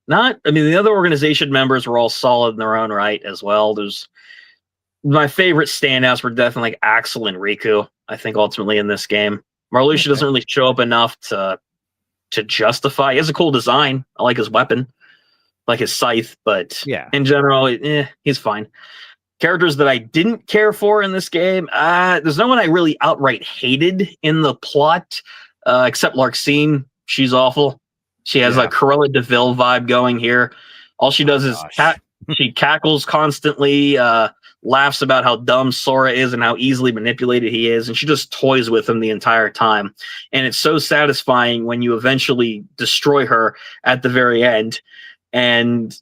the other organization members were all solid in their own right as well. My favorite standouts were definitely like Axel and Riku, I think, ultimately in this game. Marluxia doesn't really show up enough to justify. He has a cool design. I like his weapon. Like his scythe, but in general, he's fine. Characters that I didn't care for in this game, there's no one I really outright hated in the plot, except Larxene. She's awful. She has a Cruella de Vil vibe going here. All she does is she cackles constantly, laughs about how dumb Sora is and how easily manipulated he is, and she just toys with him the entire time. And it's so satisfying when you eventually destroy her at the very end. And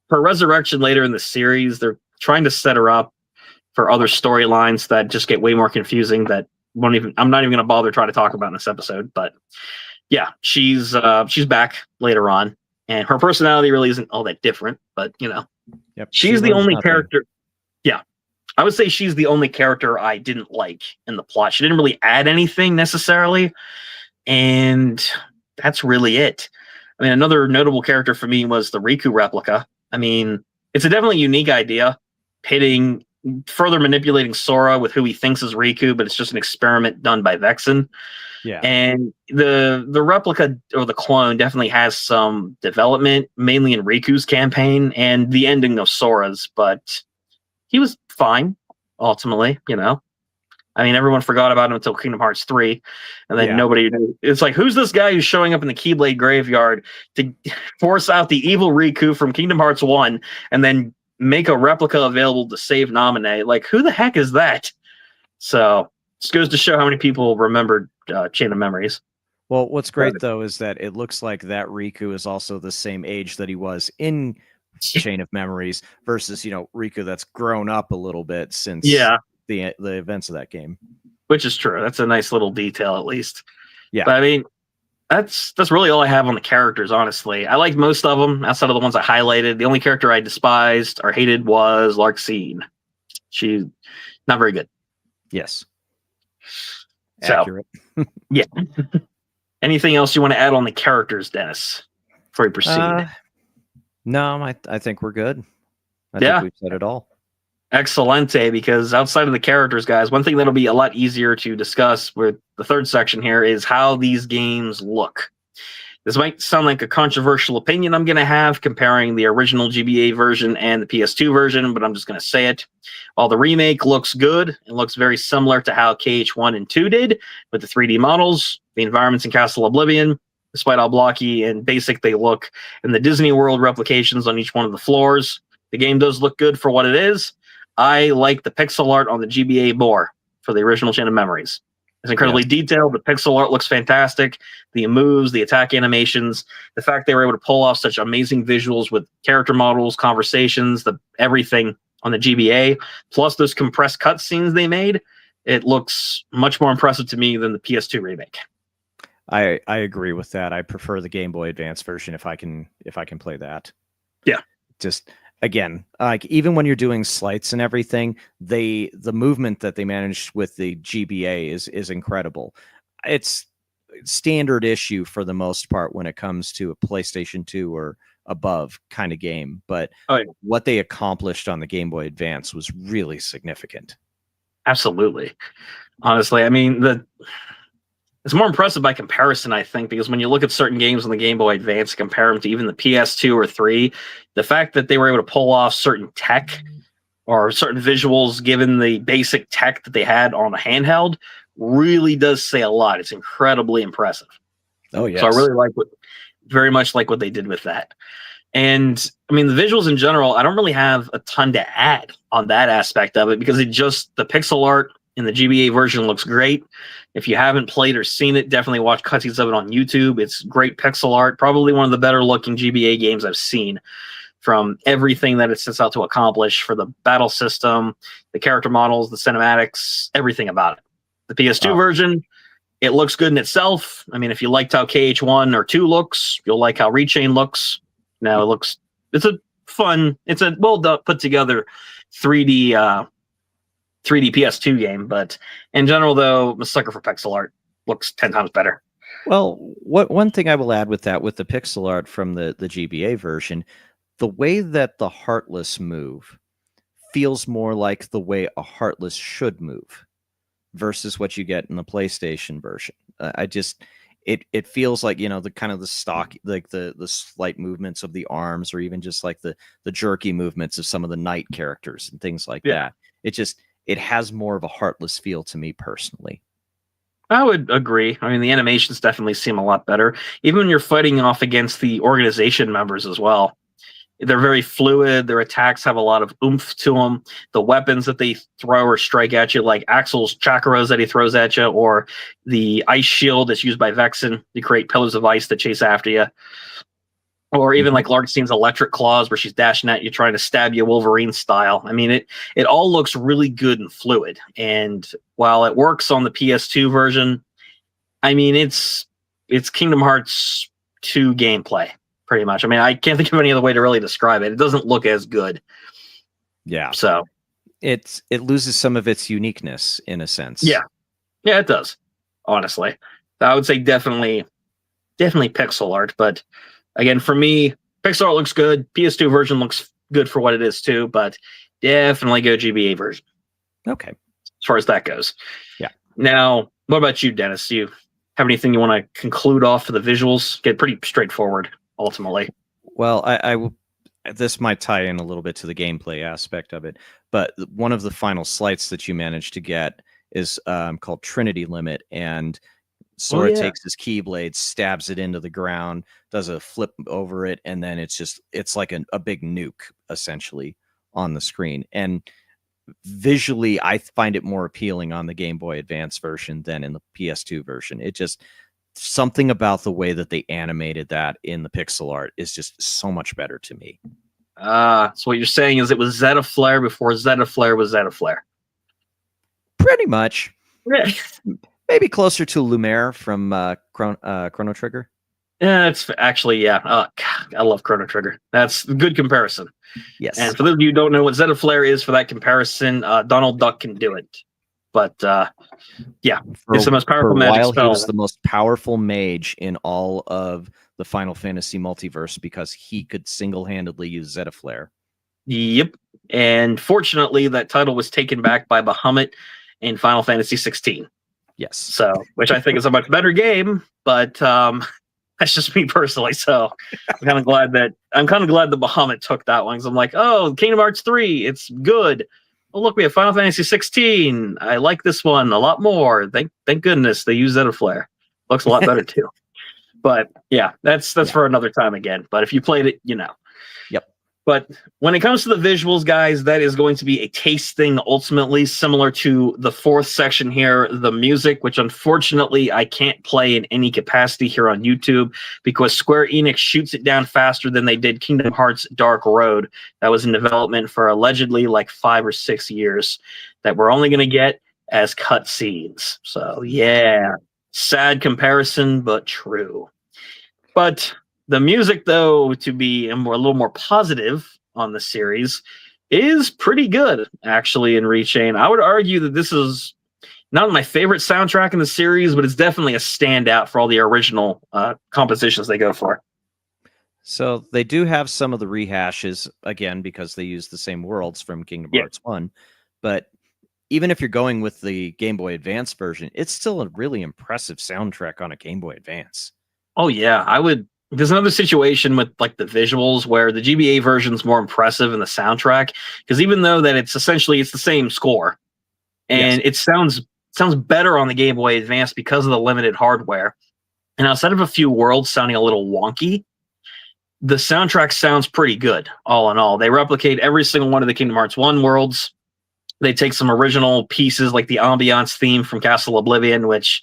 her resurrection later in the series, they're trying to set her up for other storylines that just get way more confusing that I'm not even going to bother trying to talk about in this episode. But yeah, she's back later on, and her personality really isn't all that different, but she's the only character. Yeah, I would say she's the only character I didn't like in the plot. She didn't really add anything necessarily, and that's really it. I mean, another notable character for me was the Riku replica. I mean, it's a definitely unique idea, further manipulating Sora with who he thinks is Riku, but it's just an experiment done by Vexen. Yeah. And the replica or the clone definitely has some development, mainly in Riku's campaign and the ending of Sora's, but he was fine, ultimately, I mean, everyone forgot about him until Kingdom Hearts 3, and then nobody knew. It's like, who's this guy who's showing up in the Keyblade graveyard to force out the evil Riku from Kingdom Hearts 1 and then make a replica available to save Naminé? Like, who the heck is that? So, this goes to show how many people remembered Chain of Memories. Well, what's great, though, is that it looks like that Riku is also the same age that he was in Chain of Memories versus, Riku that's grown up a little bit since... the events of that game, which is true. That's a nice little detail, at least. Yeah, but I mean, that's really all I have on the characters. Honestly, I liked most of them outside of the ones I highlighted. The only character I despised or hated was Larxene. She's not very good. Yes, accurate. Yeah. Anything else you want to add on the characters, Dennis, before we proceed? No, I think we're good. I think we've said it all. Excelente, because outside of the characters, guys, one thing that'll be a lot easier to discuss with the third section here is how these games look. This might sound like a controversial opinion I'm going to have comparing the original GBA version and the PS2 version, but I'm just going to say it. While the remake looks good, it looks very similar to how KH1 and 2 did with the 3D models, the environments in Castle Oblivion, despite how blocky and basic they look, and the Disney World replications on each one of the floors. The game does look good for what it is. I like the pixel art on the GBA more for the original Chain of Memories. It's incredibly detailed. The pixel art looks fantastic. The moves, the attack animations, the fact they were able to pull off such amazing visuals with character models, conversations, everything on the GBA, plus those compressed cutscenes they made, it looks much more impressive to me than the PS2 remake. I agree with that. I prefer the Game Boy Advance version if I can play that. Yeah. Just again, like even when you're doing slights and everything, the movement that they managed with the GBA is incredible. It's standard issue for the most part when it comes to a PlayStation 2 or above kind of game. But what they accomplished on the Game Boy Advance was really significant. Absolutely. Honestly, I mean, it's more impressive by comparison, I think, because when you look at certain games on the Game Boy Advance, compare them to even the PS2 or 3, the fact that they were able to pull off certain tech or certain visuals given the basic tech that they had on a handheld really does say a lot. It's incredibly impressive. Oh, yes. So I really very much like what they did with that. And I mean, the visuals in general, I don't really have a ton to add on that aspect of it because the pixel art in the GBA version looks great. If you haven't played or seen it, definitely watch cutscenes of it on YouTube. It's great pixel art, probably one of the better looking GBA games I've seen from everything that it sets out to accomplish for the battle system, the character models, the cinematics, everything about it. The PS2 version, it looks good in itself. I mean, if you liked how KH1 or 2 looks, you'll like how Rechain looks. Now it's a well put together 3D PS2 game, but in general, though, I'm a sucker for pixel art. Looks 10 times better. Well, one thing I will add with that, with the pixel art from the GBA version, the way that the Heartless move feels more like the way a Heartless should move versus what you get in the PlayStation version. It feels like, the kind of the stock, like the slight movements of the arms, or even just like the jerky movements of some of the knight characters and things like that. It has more of a Heartless feel to me personally. I would agree. I mean, the animations definitely seem a lot better, even when you're fighting off against the organization members as well. They're very fluid. Their attacks have a lot of oomph to them. The weapons that they throw or strike at you, like Axel's chakras that he throws at you, or the ice shield that's used by Vexen to create pillars of ice that chase after you. Or even like Larkstein's electric claws where she's dashing at you, trying to stab you Wolverine style. I mean, it all looks really good and fluid. And while it works on the PS2 version, I mean, it's Kingdom Hearts 2 gameplay. Pretty much. I mean, I can't think of any other way to really describe it. It doesn't look as good. Yeah. So it loses some of its uniqueness in a sense. Yeah, it does. Honestly, I would say definitely pixel art. But again, for me, pixel art looks good. PS2 version looks good for what it is too. But definitely go GBA version. Okay. As far as that goes. Yeah. Now, what about you, Dennis? Do you have anything you want to conclude off for the visuals? Get pretty straightforward. Ultimately, well, this might tie in a little bit to the gameplay aspect of it, but one of the final slights that you managed to get is called Trinity Limit, and Sora takes his Keyblade, stabs it into the ground, does a flip over it, and then it's like a big nuke essentially on the screen. And visually, I find it more appealing on the Game Boy Advance version than in the PS2 version. Something about the way that they animated that in the pixel art is just so much better to me. So what you're saying is it was Zeta Flare before Zeta Flare was Zeta Flare. Pretty much. Maybe closer to Lumiere from Chrono Trigger. Yeah, it's actually, yeah. God, I love Chrono Trigger. That's a good comparison. Yes. And for those of you who don't know what Zeta Flare is for that comparison, Donald Duck can do it. But yeah, it's the most powerful magic spell. He was the most powerful mage in all of the Final Fantasy multiverse because he could single-handedly use Zeta Flare. Yep. And fortunately, that title was taken back by Bahamut in Final Fantasy 16. Yes. So, which I think is a much better game, but that's just me personally. So I'm kind of glad that Bahamut took that one, because I'm like, oh, Kingdom Hearts 3, it's good. Oh, look, we have Final Fantasy 16. I like this one a lot more. Thank goodness they use Zeta Flare. Looks a lot better too. But yeah, that's for another time again. But if you played it, you know. Yep. But when it comes to the visuals, guys, that is going to be a taste thing ultimately, similar to the fourth section here, the music, which unfortunately I can't play in any capacity here on YouTube because Square Enix shoots it down faster than they did Kingdom Hearts Dark Road. That was in development for allegedly like 5 or 6 years that we're only going to get as cutscenes. So yeah, sad comparison, but true. But the music, though, to be a little more positive on the series, is pretty good, actually, in Rechain. I would argue that this is not my favorite soundtrack in the series, but it's definitely a standout for all the original compositions they go for. So they do have some of the rehashes, again, because they use the same worlds from Kingdom Hearts 1. But even if you're going with the Game Boy Advance version, it's still a really impressive soundtrack on a Game Boy Advance. Oh, yeah. I would. There's another situation with like the visuals where the GBA version is more impressive in the soundtrack, because even though that it's the same score, and it sounds better on the Game Boy Advance because of the limited hardware. And outside of a few worlds sounding a little wonky, the soundtrack sounds pretty good, all in all. They replicate every single one of the Kingdom Hearts 1 worlds. They take some original pieces like the ambiance theme from Castle Oblivion, which,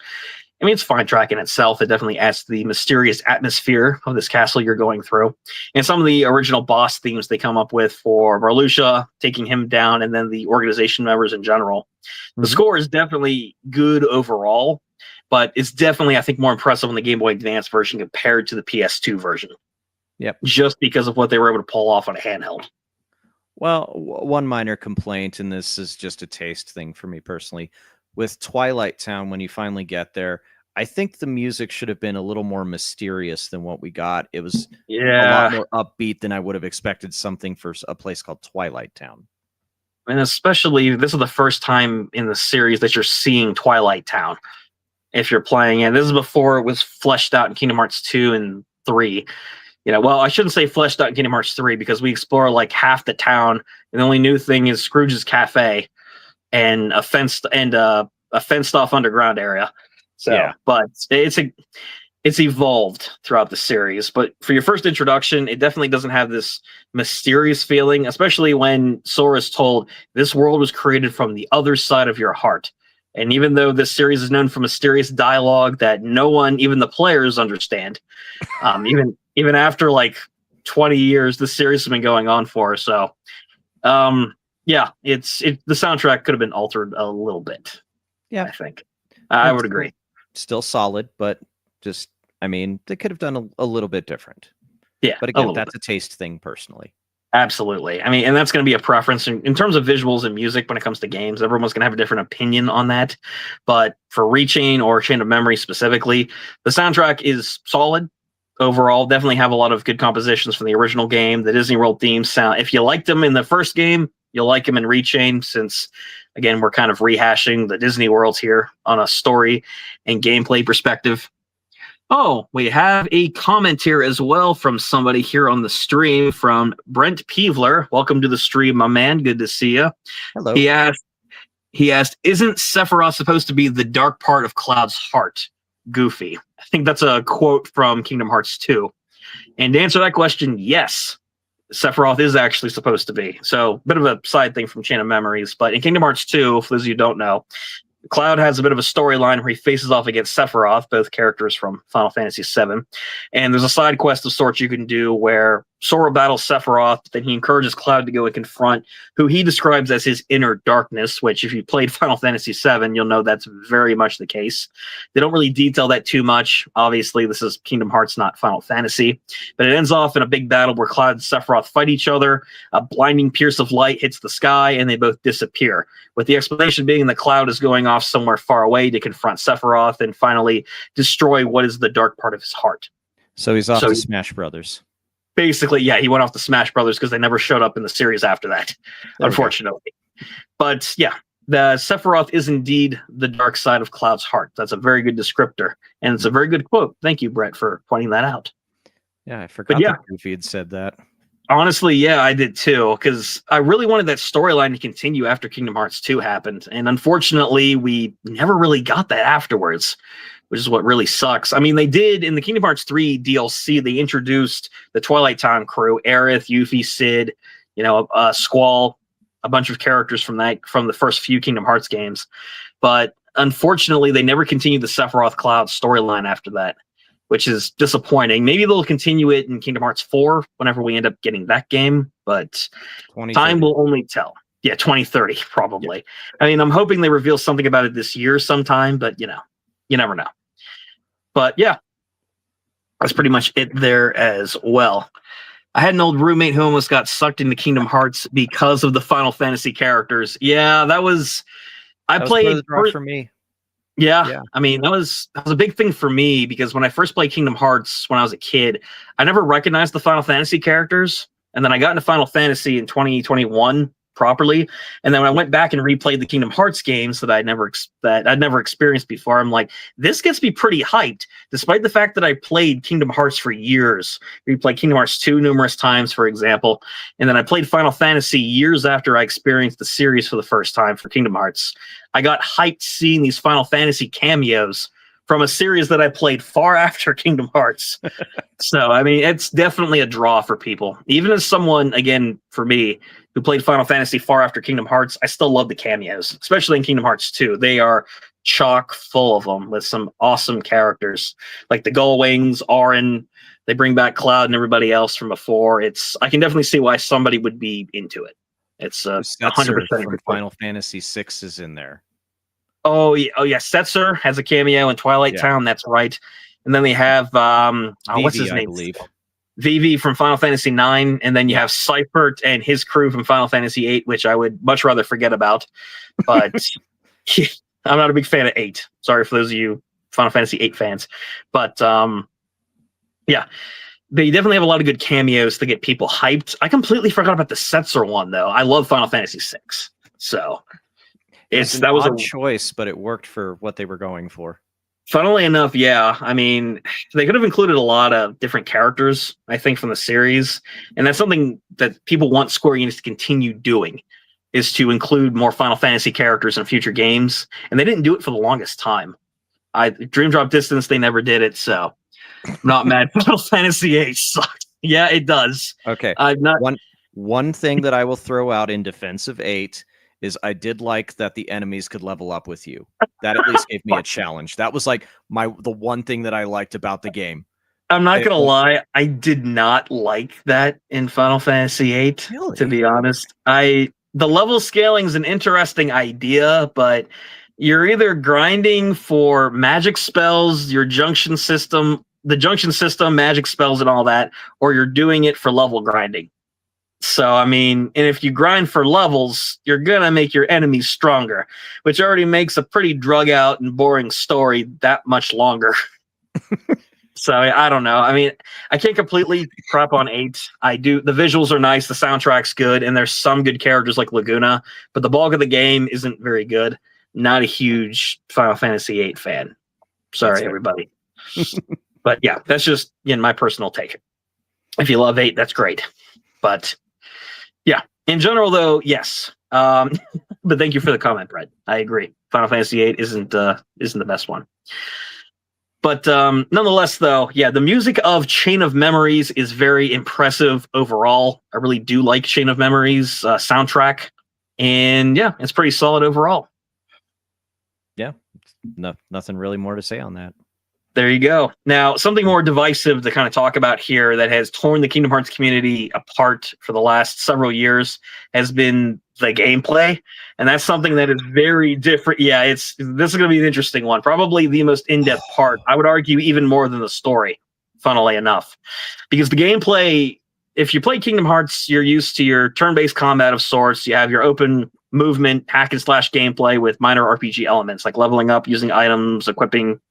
I mean, it's a fine track in itself. It definitely adds to the mysterious atmosphere of this castle you're going through. And some of the original boss themes they come up with for Marluxia, taking him down, and then the organization members in general. The score is definitely good overall, but it's definitely, I think, more impressive on the Game Boy Advance version compared to the PS2 version. Yep. Just because of what they were able to pull off on a handheld. Well, one minor complaint, and this is just a taste thing for me personally, with Twilight Town, when you finally get there, I think the music should have been a little more mysterious than what we got. It was a lot more upbeat than I would have expected something for a place called Twilight Town. And especially, this is the first time in the series that you're seeing Twilight Town. If you're playing it, this is before it was fleshed out in Kingdom Hearts 2 and 3. Well, I shouldn't say fleshed out in Kingdom Hearts 3 because we explore like half the town, and the only new thing is Scrooge's Cafe and a fenced off underground area. So, yeah. But it's evolved throughout the series. But for your first introduction, it definitely doesn't have this mysterious feeling, especially when Sora is told this world was created from the other side of your heart. And even though this series is known for mysterious dialogue that no one, even the players, understand, even after like 20 years, this series has been going on for. So, the soundtrack could have been altered a little bit. Yeah, I think I would agree. Still solid, but just, I mean, they could have done a little bit different. Yeah, but again, that's a taste thing personally. Absolutely. I mean, and that's going to be a preference in terms of visuals and music when it comes to games. Everyone's going to have a different opinion on that. But for Rechain or Chain of Memory specifically, the soundtrack is solid overall. Definitely have a lot of good compositions from the original game. The Disney World themes sound, if you liked them in the first game, you'll like them in Rechain, since, again, we're kind of rehashing the Disney worlds here on a story and gameplay perspective. Oh, we have a comment here as well from somebody here on the stream, from Brent Peevler. Welcome to the stream, my man. Good to see you. Hello. He asked, isn't Sephiroth supposed to be the dark part of Cloud's heart? Goofy. I think that's a quote from Kingdom Hearts 2. And to answer that question, yes, Sephiroth is actually supposed to be. So, bit of a side thing from Chain of Memories. But in Kingdom Hearts 2, for those of you who don't know, Cloud has a bit of a storyline where he faces off against Sephiroth, both characters from Final Fantasy VII. And there's a side quest of sorts you can do where Sora battles Sephiroth, then he encourages Cloud to go and confront who he describes as his inner darkness, which if you played Final Fantasy VII, you'll know that's very much the case. They don't really detail that too much. Obviously, this is Kingdom Hearts, not Final Fantasy. But it ends off in a big battle where Cloud and Sephiroth fight each other. A blinding pierce of light hits the sky, and they both disappear. With the explanation being that Cloud is going off somewhere far away to confront Sephiroth and finally destroy what is the dark part of his heart. So he's off to Smash Brothers. Basically, yeah, he went off to Smash Brothers because they never showed up in the series after that, unfortunately. But yeah, the Sephiroth is indeed the dark side of Cloud's heart. That's a very good descriptor, and it's a very good quote. Thank you, Brett, for pointing that out. Yeah, I forgot that Goofy had said that. Honestly, yeah, I did too, because I really wanted that storyline to continue after Kingdom Hearts 2 happened, and unfortunately, we never really got that afterwards, which is what really sucks. I mean, they did in the Kingdom Hearts 3 DLC, they introduced the Twilight Town crew, Aerith, Yuffie, Sid, Squall, a bunch of characters from the first few Kingdom Hearts games. But unfortunately, they never continued the Sephiroth Cloud storyline after that, which is disappointing. Maybe they'll continue it in Kingdom Hearts 4 whenever we end up getting that game, but time will only tell. Yeah, 2030, probably. Yeah. I mean, I'm hoping they reveal something about it this year sometime, but you never know. But yeah, that's pretty much it there as well. I had an old roommate who almost got sucked into Kingdom Hearts because of the Final Fantasy characters. Yeah, that was played for me. Yeah, I mean that was a big thing for me because when I first played Kingdom Hearts when I was a kid, I never recognized the Final Fantasy characters, and then I got into Final Fantasy in 2021 properly, and then when I went back and replayed the Kingdom Hearts games that I'd never experienced before, I'm like, this gets me pretty hyped, despite the fact that I played Kingdom Hearts for years. We played Kingdom Hearts 2 numerous times, for example, and then I played Final Fantasy years after I experienced the series for the first time for Kingdom Hearts. I got hyped seeing these Final Fantasy cameos from a series that I played far after Kingdom Hearts. So, I mean, it's definitely a draw for people. Even as someone, again, for me, who played Final Fantasy far after Kingdom Hearts, I still love the cameos, especially in Kingdom Hearts 2. They are chock full of them with some awesome characters like the Gullwings, Auron. They bring back Cloud and everybody else from before. I can definitely see why somebody would be into it. It's 100% from Final Fantasy VI is in there. Oh yeah, Setzer has a cameo in Twilight Town. That's right. And then they have what's his name? I believe. Vivi from Final Fantasy IX, and then you have Seifert and his crew from Final Fantasy VIII, which I would much rather forget about. But I'm not a big fan of 8. Sorry for those of you Final Fantasy VIII fans. But yeah, they definitely have a lot of good cameos to get people hyped. I completely forgot about the Setzer one, though. I love Final Fantasy VI, so that was a choice, but it worked for what they were going for. Funnily enough, yeah. I mean, they could have included a lot of different characters, I think, from the series. And that's something that people want Square Enix to continue doing, is to include more Final Fantasy characters in future games. And they didn't do it for the longest time. Dream Drop Distance, they never did it, so I'm not mad. Final Fantasy VIII sucks. Yeah, it does. Okay. One thing that I will throw out in defense of 8 is I did like that the enemies could level up with you. That at least gave me a challenge. That was like the one thing that I liked about the game. I'm not gonna lie, I did not like that in Final Fantasy VIII. Really? To be honest, the level scaling is an interesting idea, but you're either grinding for magic spells, the junction system, magic spells, and all that, or you're doing it for level grinding. So, I mean, and if you grind for levels, you're going to make your enemies stronger, which already makes a pretty drug out and boring story that much longer. So, I don't know. I mean, I can't completely crap on 8. I do. The visuals are nice. The soundtrack's good. And there's some good characters like Laguna, but the bulk of the game isn't very good. Not a huge Final Fantasy VIII fan. Sorry, everybody. But yeah, that's just my personal take. If you love 8, that's great. But yeah, in general, though, yes. But thank you for the comment, Brett. I agree. Final Fantasy VIII isn't the best one. But nonetheless, though, yeah, the music of Chain of Memories is very impressive overall. I really do like Chain of Memories soundtrack. And yeah, it's pretty solid overall. Yeah, nothing really more to say on that. There you go. Now, something more divisive to kind of talk about here that has torn the Kingdom Hearts community apart for the last several years has been the gameplay. And that's something that is very different. Yeah, this is going to be an interesting one. Probably the most in-depth part. I would argue even more than the story, funnily enough. Because the gameplay, if you play Kingdom Hearts, you're used to your turn-based combat of sorts. You have your open movement, hack and slash gameplay with minor RPG elements like leveling up, using items, equipping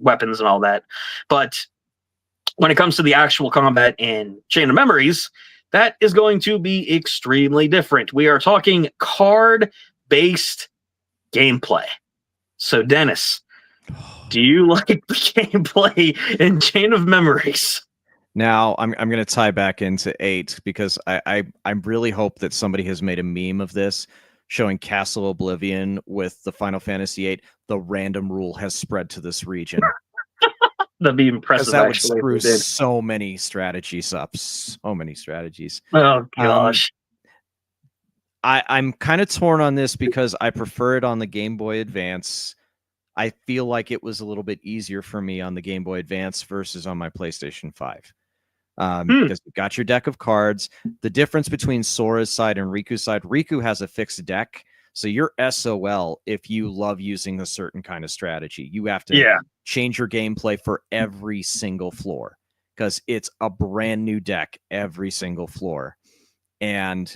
weapons and all that. But when it comes to the actual combat in Chain of Memories, that is going to be extremely different. We are talking card-based gameplay. So, Dennis, do you like the gameplay in Chain of Memories? Now, I'm going to tie back into 8 because I really hope that somebody has made a meme of this showing Castle Oblivion with the Final Fantasy VIII. The random rule has spread to this region. That'd be impressive. That would screw so many strategies up. So many strategies. Oh, gosh. I'm kind of torn on this because I prefer it on the Game Boy Advance. I feel like it was a little bit easier for me on the Game Boy Advance versus on my PlayStation 5. Because you've got your deck of cards. The difference between Sora's side and Riku's side, Riku has a fixed deck. So you're SOL if you love using a certain kind of strategy. You have to change your gameplay for every single floor because it's a brand new deck every single floor. And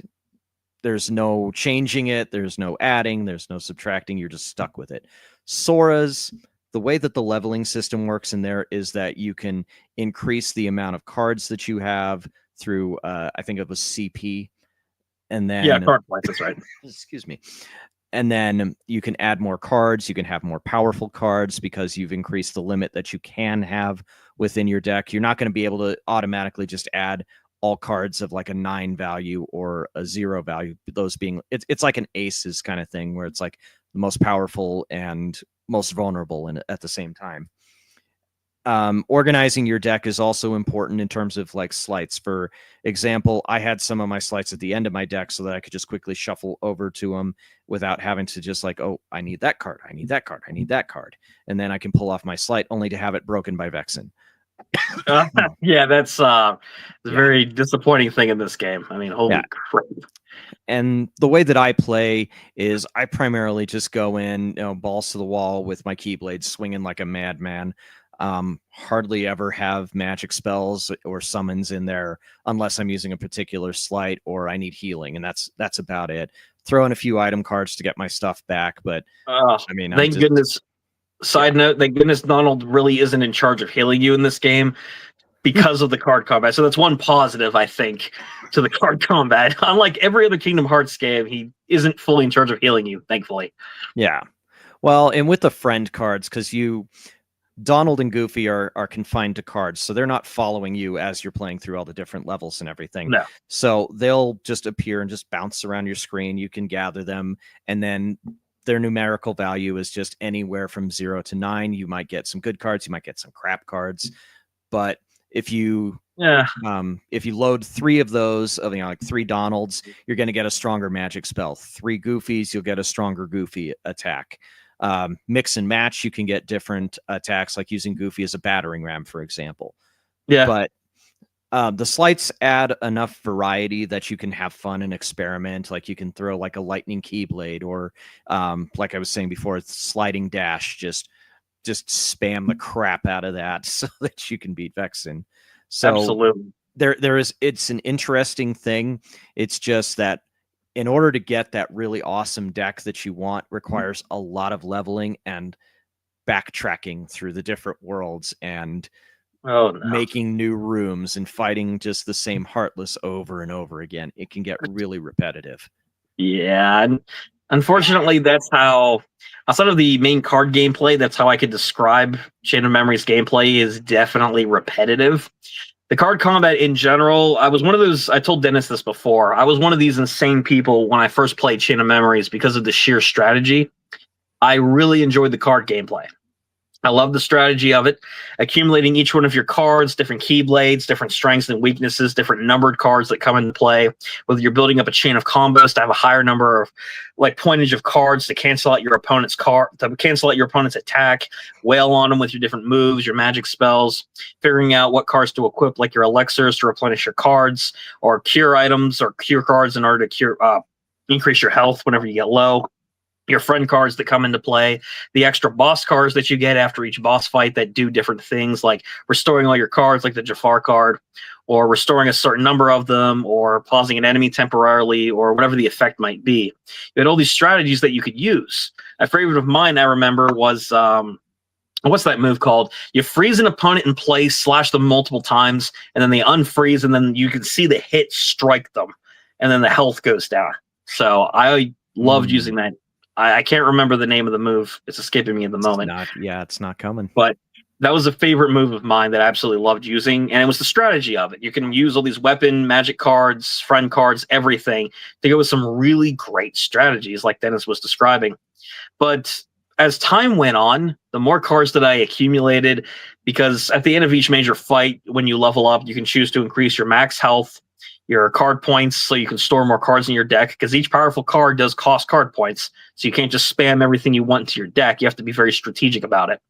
there's no changing it. There's no adding. There's no subtracting. You're just stuck with it. Sora's, the way that the leveling system works in there is that you can increase the amount of cards that you have through, I think it was CP, and then card points. That's right. excuse me. And then you can add more cards. You can have more powerful cards because you've increased the limit that you can have within your deck. You're not going to be able to automatically just add all cards of like a 9 value or a 0 value. Those being, it's like an aces kind of thing where it's like the most powerful and most vulnerable at the same time. Organizing your deck is also important in terms of like slights. For example, I had some of my slights at the end of my deck so that I could just quickly shuffle over to them without having to just like, oh, I need that card, I need that card, I need that card. And then I can pull off my slight only to have it broken by Vexen. Yeah, that's a very disappointing thing in this game. I mean, holy crap. And the way that I play is I primarily just go in, balls to the wall with my Keyblade, swinging like a madman. Hardly ever have magic spells or summons in there unless I'm using a particular slight or I need healing, and that's about it. Throw in a few item cards to get my stuff back, but I mean, thank goodness. Side note, thank goodness Donald really isn't in charge of healing you in this game because of the card combat. So that's one positive, I think, to the card combat. Unlike every other Kingdom Hearts game, he isn't fully in charge of healing you, thankfully. Yeah. Well, and with the friend cards, because Donald and Goofy are confined to cards, so they're not following you as you're playing through all the different levels and everything. No. So they'll just appear and just bounce around your screen. You can gather them, and then their numerical value is just anywhere from 0 to 9. You might get some good cards, you might get some crap cards, but if you load 3 of those, like 3 Donalds, you're going to get a stronger magic spell. 3 Goofies, you'll get a stronger Goofy attack. Mix and match, you can get different attacks, like using Goofy as a battering ram, for example. Yeah. But the slights add enough variety that you can have fun and experiment. Like you can throw like a lightning Keyblade, or like I was saying before, sliding dash. Just spam the crap out of that so that you can beat Vexen. So absolutely, it's an interesting thing. It's just that in order to get that really awesome deck that you want requires a lot of leveling and backtracking through the different worlds and making new rooms and fighting just the same Heartless over and over again. It can get really repetitive. Yeah, and unfortunately, that's how, outside of the main card gameplay, that's how I could describe Chain of Memories gameplay is definitely repetitive. The card combat in general, I was one of those, I told Dennis this before, I was one of these insane people when I first played Chain of Memories because of the sheer strategy. I really enjoyed the card gameplay. I love the strategy of it, accumulating each one of your cards, different Keyblades, different strengths and weaknesses, different numbered cards that come into play, whether you're building up a chain of combos to have a higher number of like pointage of cards to cancel out your opponent's attack, wail on them with your different moves, your magic spells, figuring out what cards to equip, like your elixirs to replenish your cards, or cure items or cure cards in order to increase your health whenever you get low. Your friend cards that come into play, the extra boss cards that you get after each boss fight that do different things, like restoring all your cards, like the Jafar card, or restoring a certain number of them, or pausing an enemy temporarily, or whatever the effect might be. You had all these strategies that you could use. A favorite of mine, I remember, was what's that move called? You freeze an opponent in place, slash them multiple times, and then they unfreeze, and then you can see the hit strike them, and then the health goes down. So I loved using that. I can't remember the name of the move. It's escaping me at the moment. It's not coming. But that was a favorite move of mine that I absolutely loved using, and it was the strategy of it. You can use all these weapon, magic cards, friend cards, everything to go with some really great strategies like Dennis was describing. But as time went on, the more cards that I accumulated, because at the end of each major fight, when you level up, you can choose to increase your max health, your card points, so you can store more cards in your deck, because each powerful card does cost card points, so you can't just spam everything you want into your deck. You have to be very strategic about it.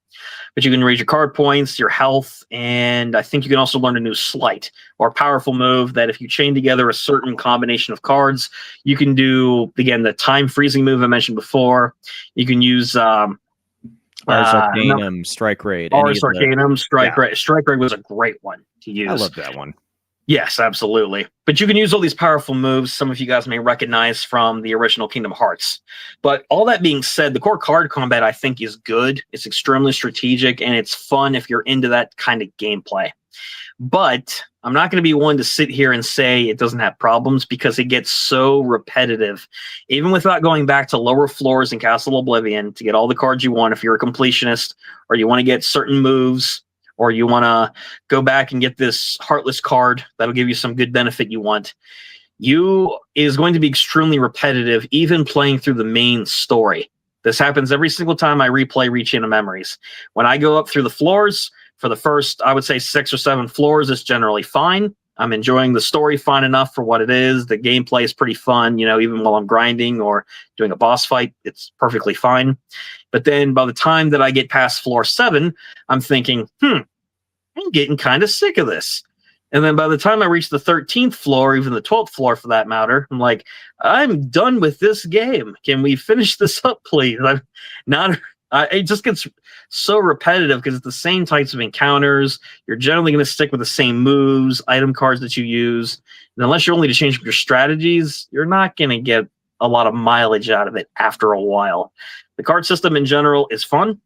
But you can raise your card points, your health, and I think you can also learn a new slight, or powerful move that if you chain together a certain combination of cards, you can do, again, the time freezing move I mentioned before. You can use Ars Arcanum, Strike Raid. Ars Arcanum, Strike Raid. Strike Raid was a great one to use. I love that one. Yes, absolutely. But you can use all these powerful moves some of you guys may recognize from the original Kingdom Hearts. But all that being said, the core card combat I think is good. It's extremely strategic and it's fun if you're into that kind of gameplay. But I'm not going to be one to sit here and say it doesn't have problems because it gets so repetitive. Even without going back to lower floors in Castle Oblivion to get all the cards you want, if you're a completionist or you want to get certain moves or you want to go back and get this Heartless card that'll give you some good benefit you want, you is going to be extremely repetitive, even playing through the main story. This happens every single time I replay Reach Into Memories. When I go up through the floors, for the first, I would say 6 or 7 floors, it's generally fine. I'm enjoying the story fine enough for what it is. The gameplay is pretty fun, even while I'm grinding or doing a boss fight, it's perfectly fine. But then by the time that I get past floor 7, I'm thinking, I'm getting kind of sick of this. And then by the time I reach the 13th floor, even the 12th floor for that matter, I'm like, I'm done with this game. Can we finish this up, please? I'm not... it just gets so repetitive because it's the same types of encounters. You're generally going to stick with the same moves, item cards that you use. And unless you're only to change your strategies, you're not going to get a lot of mileage out of it after a while. The card system in general is fun.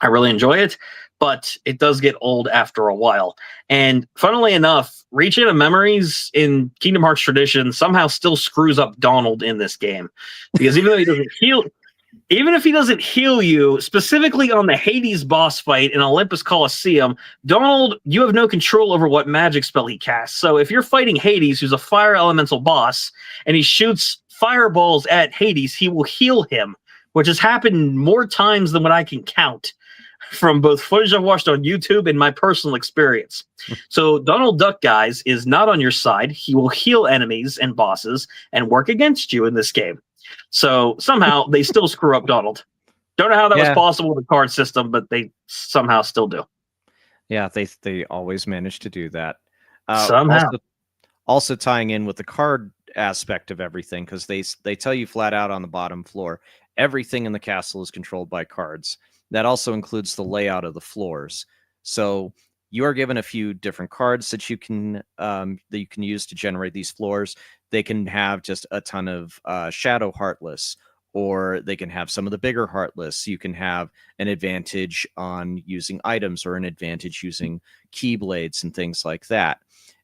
I really enjoy it, but it does get old after a while. And funnily enough, Reach Into Memories in Kingdom Hearts tradition somehow still screws up Donald in this game. Because even though he doesn't heal... Even if he doesn't heal you, specifically on the Hades boss fight in Olympus Coliseum, Donald, you have no control over what magic spell he casts. So if you're fighting Hades, who's a fire elemental boss, and he shoots fireballs at Hades, he will heal him, which has happened more times than what I can count from both footage I've watched on YouTube and my personal experience. So Donald Duck, guys, is not on your side. He will heal enemies and bosses and work against you in this game. So somehow they still screw up Donald. Don't know how that was possible with the card system, but they somehow still do. Yeah, they always manage to do that. Somehow. Also tying in with the card aspect of everything, because they tell you flat out on the bottom floor, everything in the castle is controlled by cards. That also includes the layout of the floors. So you are given a few different cards that you can use to generate these floors. They can have just a ton of Shadow Heartless, or they can have some of the bigger Heartless. You can have an advantage on using items or an advantage using Keyblades and things like that.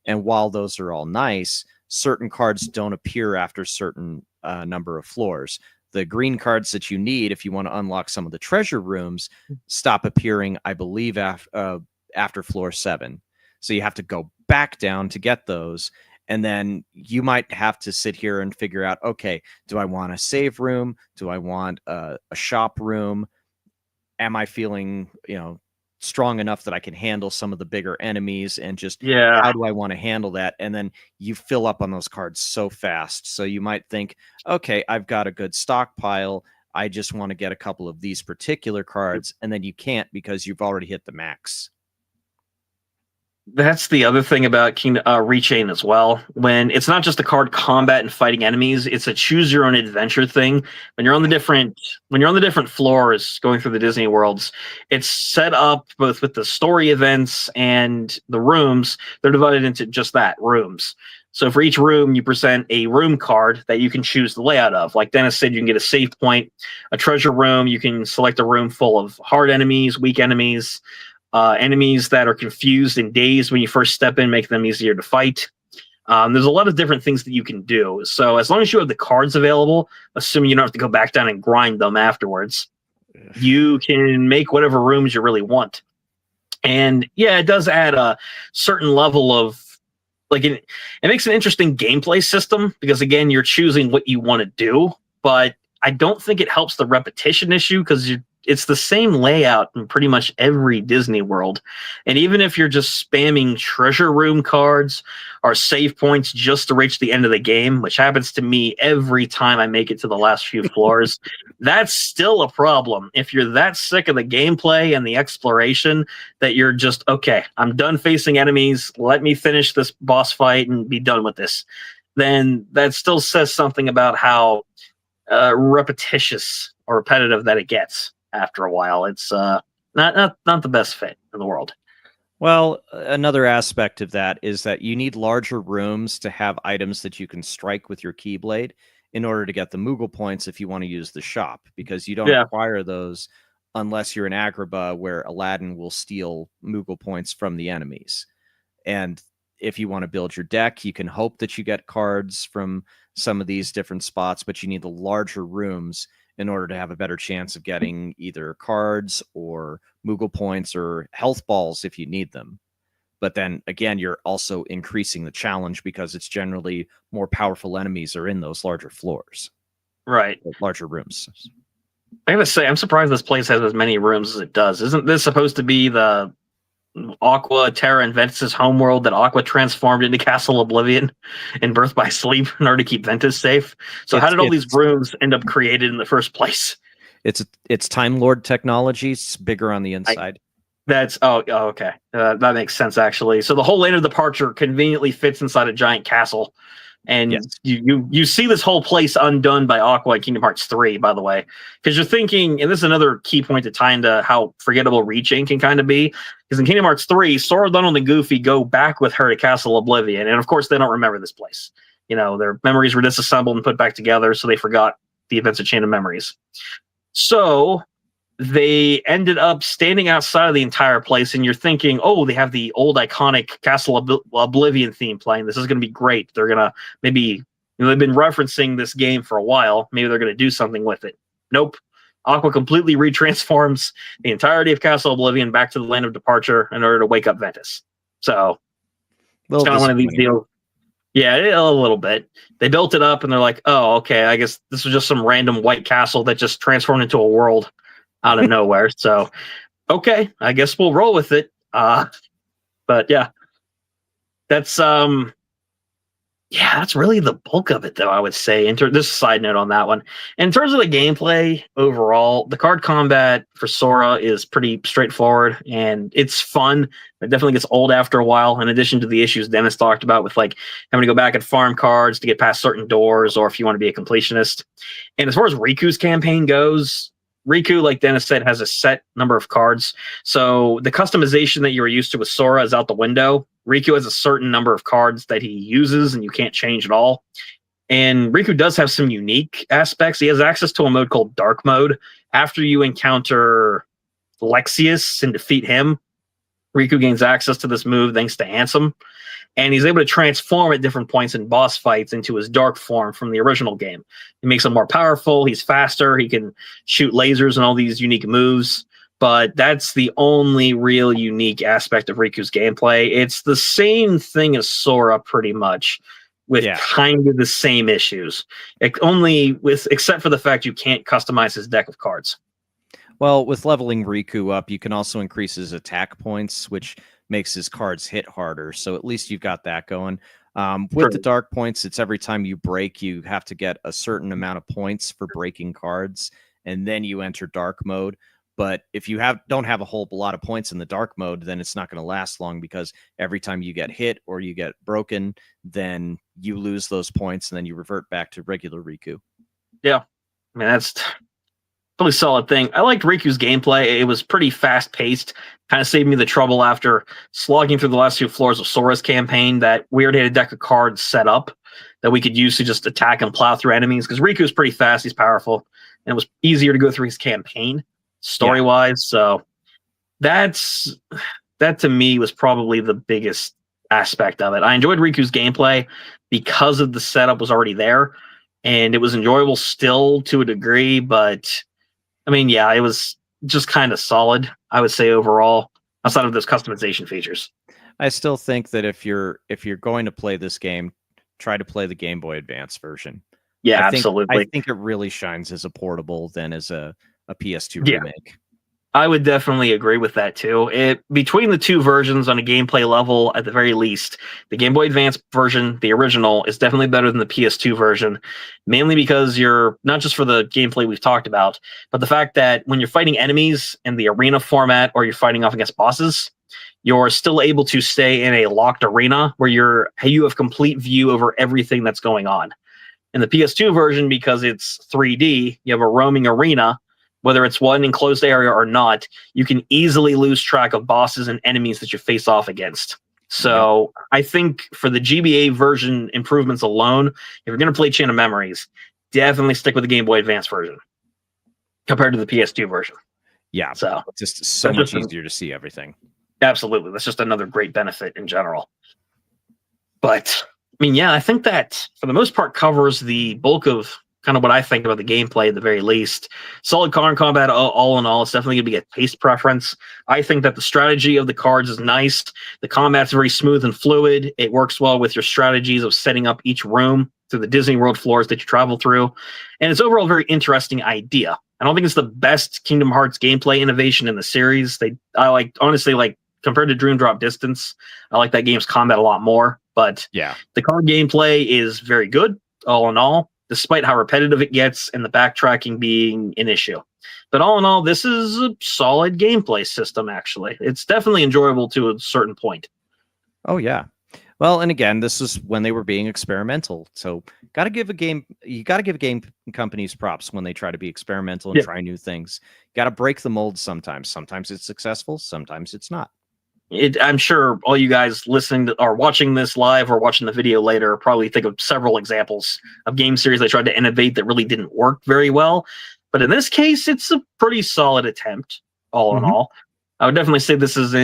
And while those are all nice, certain cards don't appear after certain number of floors. The green cards that you need if you want to unlock some of the treasure rooms stop appearing, I believe, after floor 7. So you have to go back down to get those. And then you might have to sit here and figure out, okay, do I want a save room? Do I want a shop room? Am I feeling, strong enough that I can handle some of the bigger enemies? And just how do I want to handle that? And then you fill up on those cards so fast. So you might think, okay, I've got a good stockpile. I just want to get a couple of these particular cards. And then you can't because you've already hit the max. That's the other thing about Rechain as well. When it's not just the card combat and fighting enemies, it's a choose your own adventure thing. When you're on the different floors going through the Disney worlds, it's set up both with the story events and the rooms. They're divided into just that, rooms. So for each room, you present a room card that you can choose the layout of. Like Dennis said, you can get a save point, a treasure room. You can select a room full of hard enemies, weak enemies, enemies that are confused and dazed when you first step in, make them easier to fight. There's a lot of different things that you can do. So as long as you have the cards available, assuming you don't have to go back down and grind them afterwards, you can make whatever rooms you really want. And yeah, it does add a certain level of, it makes an interesting gameplay system because, again, you're choosing what you want to do, but I don't think it helps the repetition issue because it's the same layout in pretty much every Disney World. And even if you're just spamming treasure room cards or save points just to reach the end of the game, which happens to me every time I make it to the last few floors, that's still a problem. If you're that sick of the gameplay and the exploration that you're just, okay, I'm done facing enemies, let me finish this boss fight and be done with this, then that still says something about how repetitious or repetitive that it gets after a while. It's not the best fit in the world. Well, another aspect of that is that you need larger rooms to have items that you can strike with your Keyblade in order to get the Moogle points if you want to use the shop, because you don't Yeah, acquire those unless you're in Agrabah, where Aladdin will steal Moogle points from the enemies. And if you want to build your deck, you can hope that you get cards from some of these different spots, but you need the larger rooms in order to have a better chance of getting either cards or Moogle points or health balls if you need them. But then again, you're also increasing the challenge because it's generally more powerful enemies are in those larger floors, right. larger rooms. I gotta say, I'm surprised this place has as many rooms as it does. Isn't this supposed to be the Aqua, Terra, and Ventus's homeworld that Aqua transformed into Castle Oblivion in Birth by Sleep in order to keep Ventus safe? So how It's did all these it's rooms end up created in the first place? it's Time Lord technology. It's bigger on the inside. That's okay. That makes sense actually. So the whole Land of Departure conveniently fits inside a giant castle, Yes. and you see this whole place undone by Aqua in Kingdom Hearts 3, by the way, because you're thinking, and this is another key point to tie into how forgettable Reaching can kind of be, because in Kingdom Hearts 3, Sora, Donald, and Goofy go back with her to Castle Oblivion, and of course they don't remember this place. You know, their memories were disassembled and put back together, so they forgot the events of Chain of Memories. So they ended up standing outside of the entire place, and you're thinking, oh, they have the old iconic Castle Oblivion theme playing. This is going to be great. They're going to maybe, they've been referencing this game for a while. Maybe they're going to do something with it. Nope. Aqua completely retransforms the entirety of Castle Oblivion back to the Land of Departure in order to wake up Ventus. So it's kind of one of these deals. Yeah, a little bit. They built it up, and they're like, oh, okay, I guess this was just some random white castle that just transformed into a world out of nowhere. So, okay, I guess we'll roll with it. But yeah, that's that's really the bulk of it, though. I would say. This is a side note on that one. In terms of the gameplay overall, the card combat for Sora is pretty straightforward and it's fun. It definitely gets old after a while. In addition to the issues Dennis talked about with like having to go back and farm cards to get past certain doors, or if you want to be a completionist. And as far as Riku's campaign goes, Riku, like Dennis said, has a set number of cards. So the customization that you were used to with Sora is out the window. Riku has a certain number of cards that he uses, and you can't change at all. And Riku does have some unique aspects. He has access to a mode called Dark Mode. After you encounter Lexius and defeat him, Riku gains access to this move thanks to Ansem. And he's able to transform at different points in boss fights into his dark form from the original game. It makes him more powerful. He's faster. He can shoot lasers and all these unique moves. But that's the only real unique aspect of Riku's gameplay. It's the same thing as Sora, pretty much, with kind of the same issues. Except for the fact you can't customize his deck of cards. Well, with leveling Riku up, you can also increase his attack points, which makes his cards hit harder. So at least you've got that going. With the dark points, it's every time you break, you have to get a certain amount of points for breaking cards, and then you enter dark mode. But if you don't have a whole lot of points in the dark mode, then it's not going to last long, because every time you get hit or you get broken, then you lose those points and then you revert back to regular Riku. Yeah. I mean, that's really solid thing. I liked Riku's gameplay. It was pretty fast paced. Kind of saved me the trouble after slogging through the last few floors of Sora's campaign that we already had a deck of cards set up that we could use to just attack and plow through enemies, because Riku's pretty fast. He's powerful. And it was easier to go through his campaign story-wise. So that to me was probably the biggest aspect of it. I enjoyed Riku's gameplay because of the setup was already there, and it was enjoyable still to a degree, but I mean, yeah, it was just kind of solid, I would say, overall, outside of those customization features. I still think that if you're going to play this game, try to play the Game Boy Advance version. Yeah, absolutely. I think it really shines as a portable than as a PS2 remake. I would definitely agree with that too. Between the two versions on a gameplay level, at the very least, the Game Boy Advance version, the original, is definitely better than the PS2 version, mainly because you're not just for the gameplay we've talked about, but the fact that when you're fighting enemies in the arena format or you're fighting off against bosses, you're still able to stay in a locked arena where you have complete view over everything that's going on. In the PS2 version, because it's 3D, you have a roaming arena whether it's one enclosed area or not, you can easily lose track of bosses and enemies that you face off against. So I think for the GBA version improvements alone, if you're going to play Chain of Memories, definitely stick with the Game Boy Advance version compared to the PS2 version. Yeah, so just so much easier to see everything. Absolutely. That's just another great benefit in general. But, I mean, yeah, I think that for the most part covers the bulk of kind of what I think about the gameplay at the very least. Solid card combat, all in all, it's definitely going to be a taste preference. I think that the strategy of the cards is nice. The combat's very smooth and fluid. It works well with your strategies of setting up each room through the Disney World floors that you travel through. And it's overall a very interesting idea. I don't think it's the best Kingdom Hearts gameplay innovation in the series. Honestly, compared to Dream Drop Distance, I like that game's combat a lot more. But yeah, the card gameplay is very good, all in all, despite how repetitive it gets and the backtracking being an issue. But all in all, this is a solid gameplay system, actually. It's definitely enjoyable to a certain point. Oh, yeah. Well, and again, this is when they were being experimental. So you got to give game companies props when they try to be experimental and try new things. You got to break the mold sometimes. Sometimes it's successful, sometimes it's not. I'm sure all you guys listening to, or watching this live or watching the video later probably think of several examples of game series they tried to innovate that really didn't work very well. But in this case, it's a pretty solid attempt, all in all. I would definitely say this is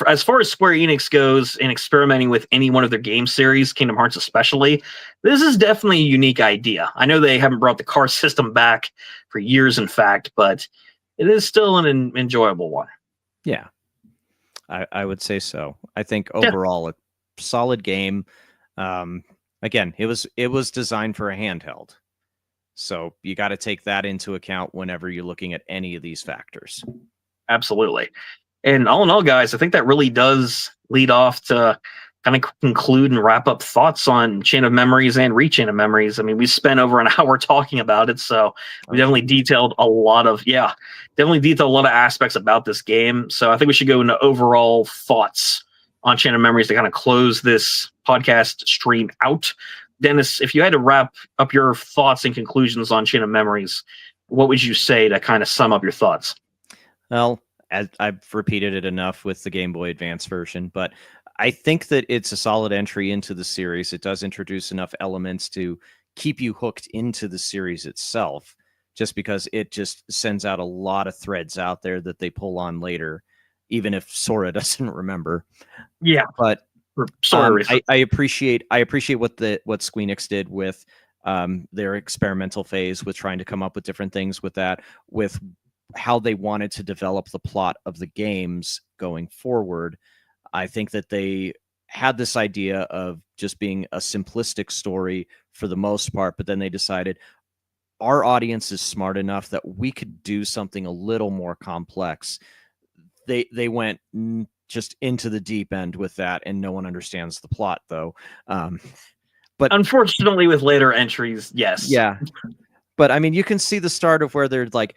as far as Square Enix goes in experimenting with any one of their game series, Kingdom Hearts especially, this is definitely a unique idea. I know they haven't brought the car system back for years, in fact, but it is still an enjoyable one. Yeah. I would say so. I think overall a solid game. Again, it was designed for a handheld. So you got to take that into account whenever you're looking at any of these factors. Absolutely. And all in all, guys, I think that really does lead off to kind of conclude and wrap up thoughts on Chain of Memories and Rechain of Memories. I mean, we spent over an hour talking about it, so we definitely detailed a lot of aspects about this game. So I think we should go into overall thoughts on Chain of Memories to kind of close this podcast stream out. Dennis, if you had to wrap up your thoughts and conclusions on Chain of Memories, what would you say to kind of sum up your thoughts? Well, I've repeated it enough with the Game Boy Advance version, but I think that it's a solid entry into the series. It does introduce enough elements to keep you hooked into the series itself, just because it just sends out a lot of threads out there that they pull on later, even if Sora doesn't remember. Yeah, but I appreciate what Squeenix did with their experimental phase with trying to come up with different things with that, with how they wanted to develop the plot of the games going forward. I think that they had this idea of just being a simplistic story for the most part, but then they decided our audience is smart enough that we could do something a little more complex. They went just into the deep end with that, and no one understands the plot, though. But unfortunately, with later entries, yes. Yeah. But I mean, you can see the start of where they're like,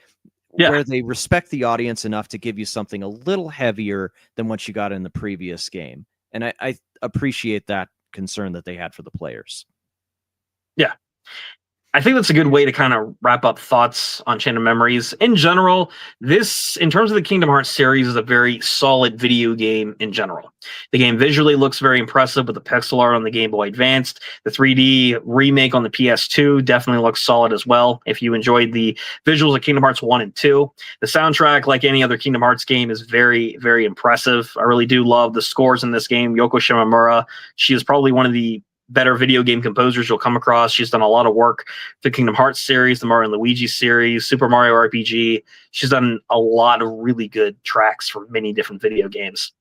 where they respect the audience enough to give you something a little heavier than what you got in the previous game. And I appreciate that concern that they had for the players. Yeah. I think that's a good way to kind of wrap up thoughts on Chain of Memories. In general, this, in terms of the Kingdom Hearts series, is a very solid video game in general. The game visually looks very impressive with the pixel art on the Game Boy Advance. The 3D remake on the PS2 definitely looks solid as well. If you enjoyed the visuals of Kingdom Hearts 1 and 2, the soundtrack, like any other Kingdom Hearts game, is very, very impressive. I really do love the scores in this game. Yoko Shimomura, she is probably one of the better video game composers you'll come across. She's done a lot of work for the Kingdom Hearts series, the Mario and Luigi series, Super Mario RPG. She's done a lot of really good tracks for many different video games.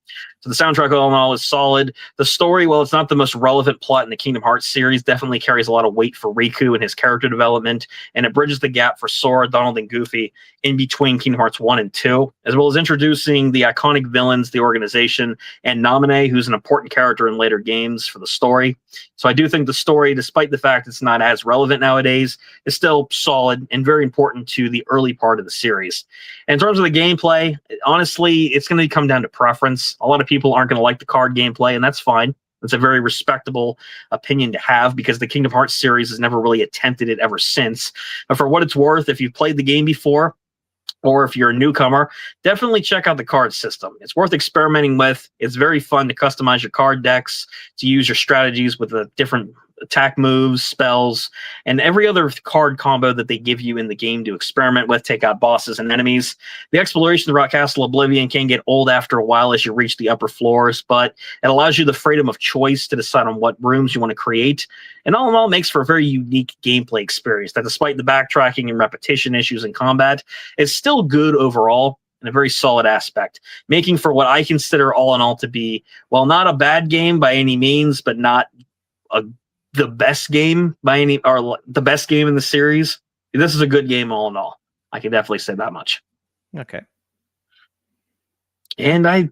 So the soundtrack all in all is solid. The story, while it's not the most relevant plot in the Kingdom Hearts series, definitely carries a lot of weight for Riku and his character development, and it bridges the gap for Sora, Donald, and Goofy in between Kingdom Hearts 1 and 2, as well as introducing the iconic villains, the organization, and Naminé, who's an important character in later games for the story. So I do think the story, despite the fact it's not as relevant nowadays, is still solid and very important to the early part of the series. And in terms of the gameplay, honestly, it's going to come down to preference. A lot of people aren't going to like the card gameplay, and that's fine. It's a very respectable opinion to have because the Kingdom Hearts series has never really attempted it ever since. But for what it's worth, if you've played the game before, or if you're a newcomer, definitely check out the card system. It's worth experimenting with. It's very fun to customize your card decks, to use your strategies with the different attack moves, spells, and every other card combo that they give you in the game to experiment with, take out bosses and enemies. The exploration throughout Castle Oblivion can get old after a while as you reach the upper floors, but it allows you the freedom of choice to decide on what rooms you want to create. And all in all, makes for a very unique gameplay experience that, despite the backtracking and repetition issues in combat, is still good overall and a very solid aspect, making for what I consider all in all to be, well, not a bad game by any means, but not the best game by any, or the best game in the series. This is a good game all in all. I can definitely say that much. Okay. And I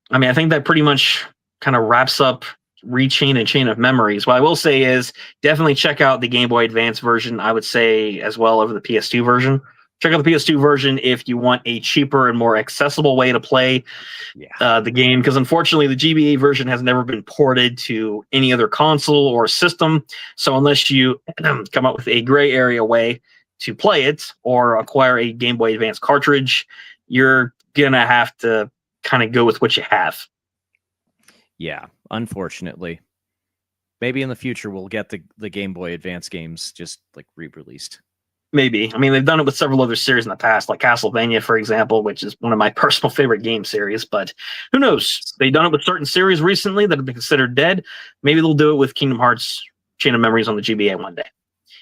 think that pretty much kind of wraps up Rechain and Chain of Memories. What I will say is definitely check out the Game Boy Advance version, I would say, as well, over the PS2 version. Check out the PS2 version if you want a cheaper and more accessible way to play the game, because unfortunately the GBA version has never been ported to any other console or system. So unless you come up with a gray area way to play it or acquire a Game Boy Advance cartridge, you're going to have to kind of go with what you have. Yeah, unfortunately. Maybe in the future we'll get the Game Boy Advance games just like re-released. Maybe. I mean, they've done it with several other series in the past, like Castlevania, for example, which is one of my personal favorite game series. But who knows? They've done it with certain series recently that have been considered dead. Maybe they'll do it with Kingdom Hearts Chain of Memories on the GBA one day.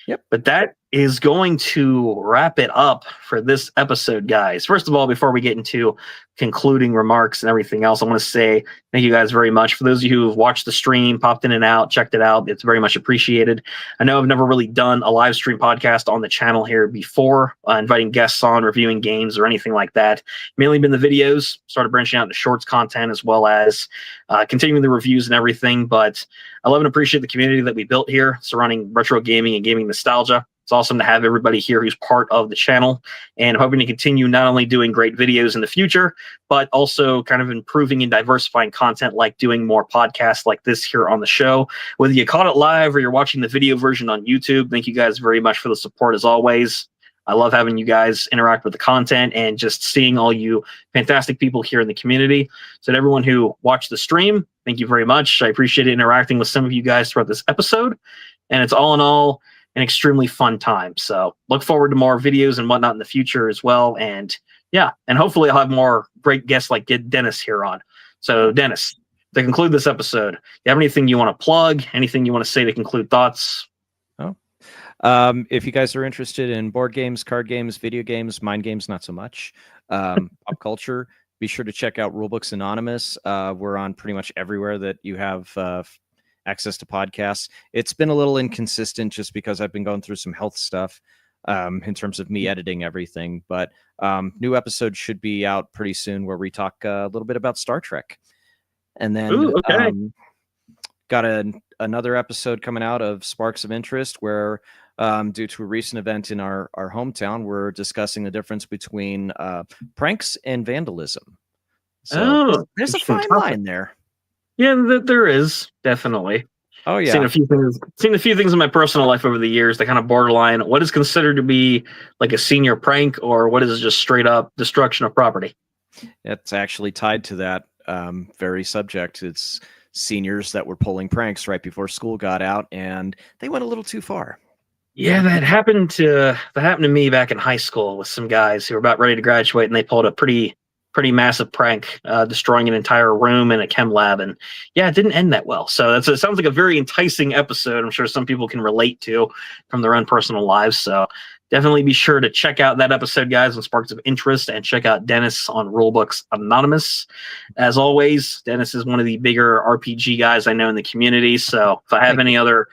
Yep. But that is going to wrap it up for this episode, guys. First of all, before we get into concluding remarks and everything else, I want to say thank you guys very much. For those of you who have watched the stream, popped in and out, checked it out, it's very much appreciated. I know I've never really done a live stream podcast on the channel here before, inviting guests on, reviewing games or anything like that. Mainly been the videos, started branching out into shorts content as well as continuing the reviews and everything. But I love and appreciate the community that we built here surrounding retro gaming and gaming nostalgia. It's awesome to have everybody here who's part of the channel, and I'm hoping to continue not only doing great videos in the future, but also kind of improving and diversifying content, like doing more podcasts like this here on the show. Whether you caught it live or you're watching the video version on YouTube, thank you guys very much for the support as always. I love having you guys interact with the content and just seeing all you fantastic people here in the community. So to everyone who watched the stream, thank you very much. I appreciate interacting with some of you guys throughout this episode, and it's all in all an extremely fun time. So look forward to more videos and whatnot in the future as well. And yeah, and hopefully I'll have more great guests like Dennis here on. So Dennis, to conclude this episode, you have anything you want to plug, anything you want to say to conclude thoughts? If you guys are interested in board games, card games, video games, mind games, not so much, pop culture, be sure to check out Rulebooks Anonymous. We're on pretty much everywhere that you have access to podcasts. It's been a little inconsistent just because I've been going through some health stuff in terms of me editing everything. But new episodes should be out pretty soon where we talk a little bit about Star Trek. And then got another episode coming out of Sparks of Interest where due to a recent event in our hometown, we're discussing the difference between pranks and vandalism. So there's a fine line there. Yeah, there is definitely. Oh yeah, seen a few things in my personal life over the years that kind of borderline what is considered to be like a senior prank or what is just straight up destruction of property. It's actually tied to that very subject. It's seniors that were pulling pranks right before school got out, and they went a little too far. Yeah, that happened to me back in high school with some guys who were about ready to graduate, and they pulled a pretty massive prank, destroying an entire room in a chem lab. And yeah, it didn't end that well. So it sounds like a very enticing episode. I'm sure some people can relate to from their own personal lives. So definitely be sure to check out that episode, guys, on Sparks of Interest, and check out Dennis on Rulebooks Anonymous. As always, Dennis is one of the bigger RPG guys I know in the community. So if I have any other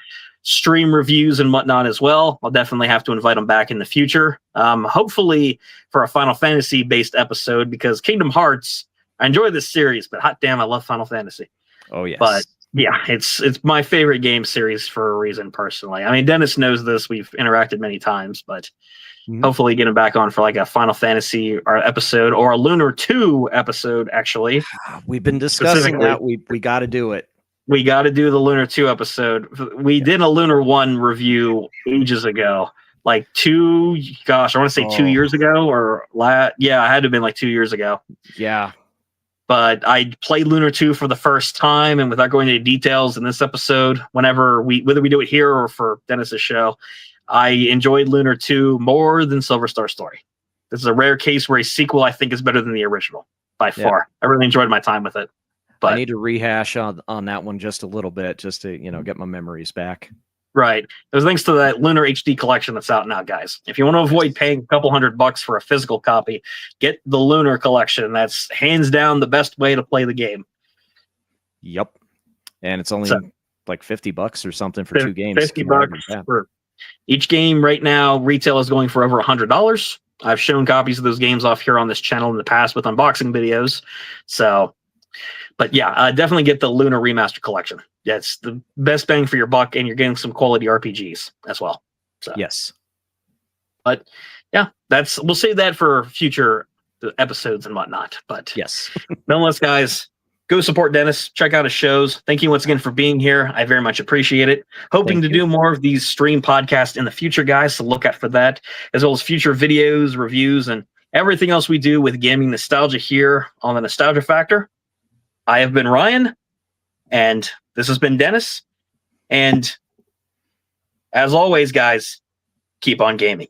stream reviews and whatnot as well, I'll definitely have to invite them back in the future. Hopefully for a Final Fantasy based episode, because Kingdom Hearts, I enjoy this series, but hot damn, I love Final Fantasy. Oh yes. But yeah, it's my favorite game series for a reason personally. I mean, Dennis knows this. We've interacted many times, but hopefully get him back on for like a Final Fantasy or episode or a Lunar 2 episode, actually. We've been discussing that. We got to do it. We got to do the Lunar 2 episode. We did a Lunar 1 review ages ago, like I want to say 2 years ago yeah, I had to have been like 2 years ago. Yeah. But I played Lunar 2 for the first time, and without going into details in this episode, whether we do it here or for Dennis's show, I enjoyed Lunar 2 more than Silver Star Story. This is a rare case where a sequel I think is better than the original by far. I really enjoyed my time with it. But I need to rehash on that one just a little bit, just to get my memories back. Right. There's links to that Lunar HD collection that's out now, guys. If you want to avoid paying a couple $100 for a physical copy, get the Lunar collection. That's hands down the best way to play the game. Yep. And it's only like $50 or something for 2 games. $50 for each game right now. Retail is going for over $100. I've shown copies of those games off here on this channel in the past with unboxing videos. So, but yeah, definitely get the Lunar Remaster collection. Yeah, it's the best bang for your buck, and you're getting some quality RPGs as well. So yes. But yeah, we'll save that for future episodes and whatnot. But yes, nonetheless, guys, go support Dennis. Check out his shows. Thank you once again for being here. I very much appreciate it. Hoping to do more of these stream podcasts in the future, guys. So look out for that, as well as future videos, reviews, and everything else we do with gaming nostalgia here on the Nostalgia Factor. I have been Ryan, and this has been Dennis. And as always, guys, keep on gaming.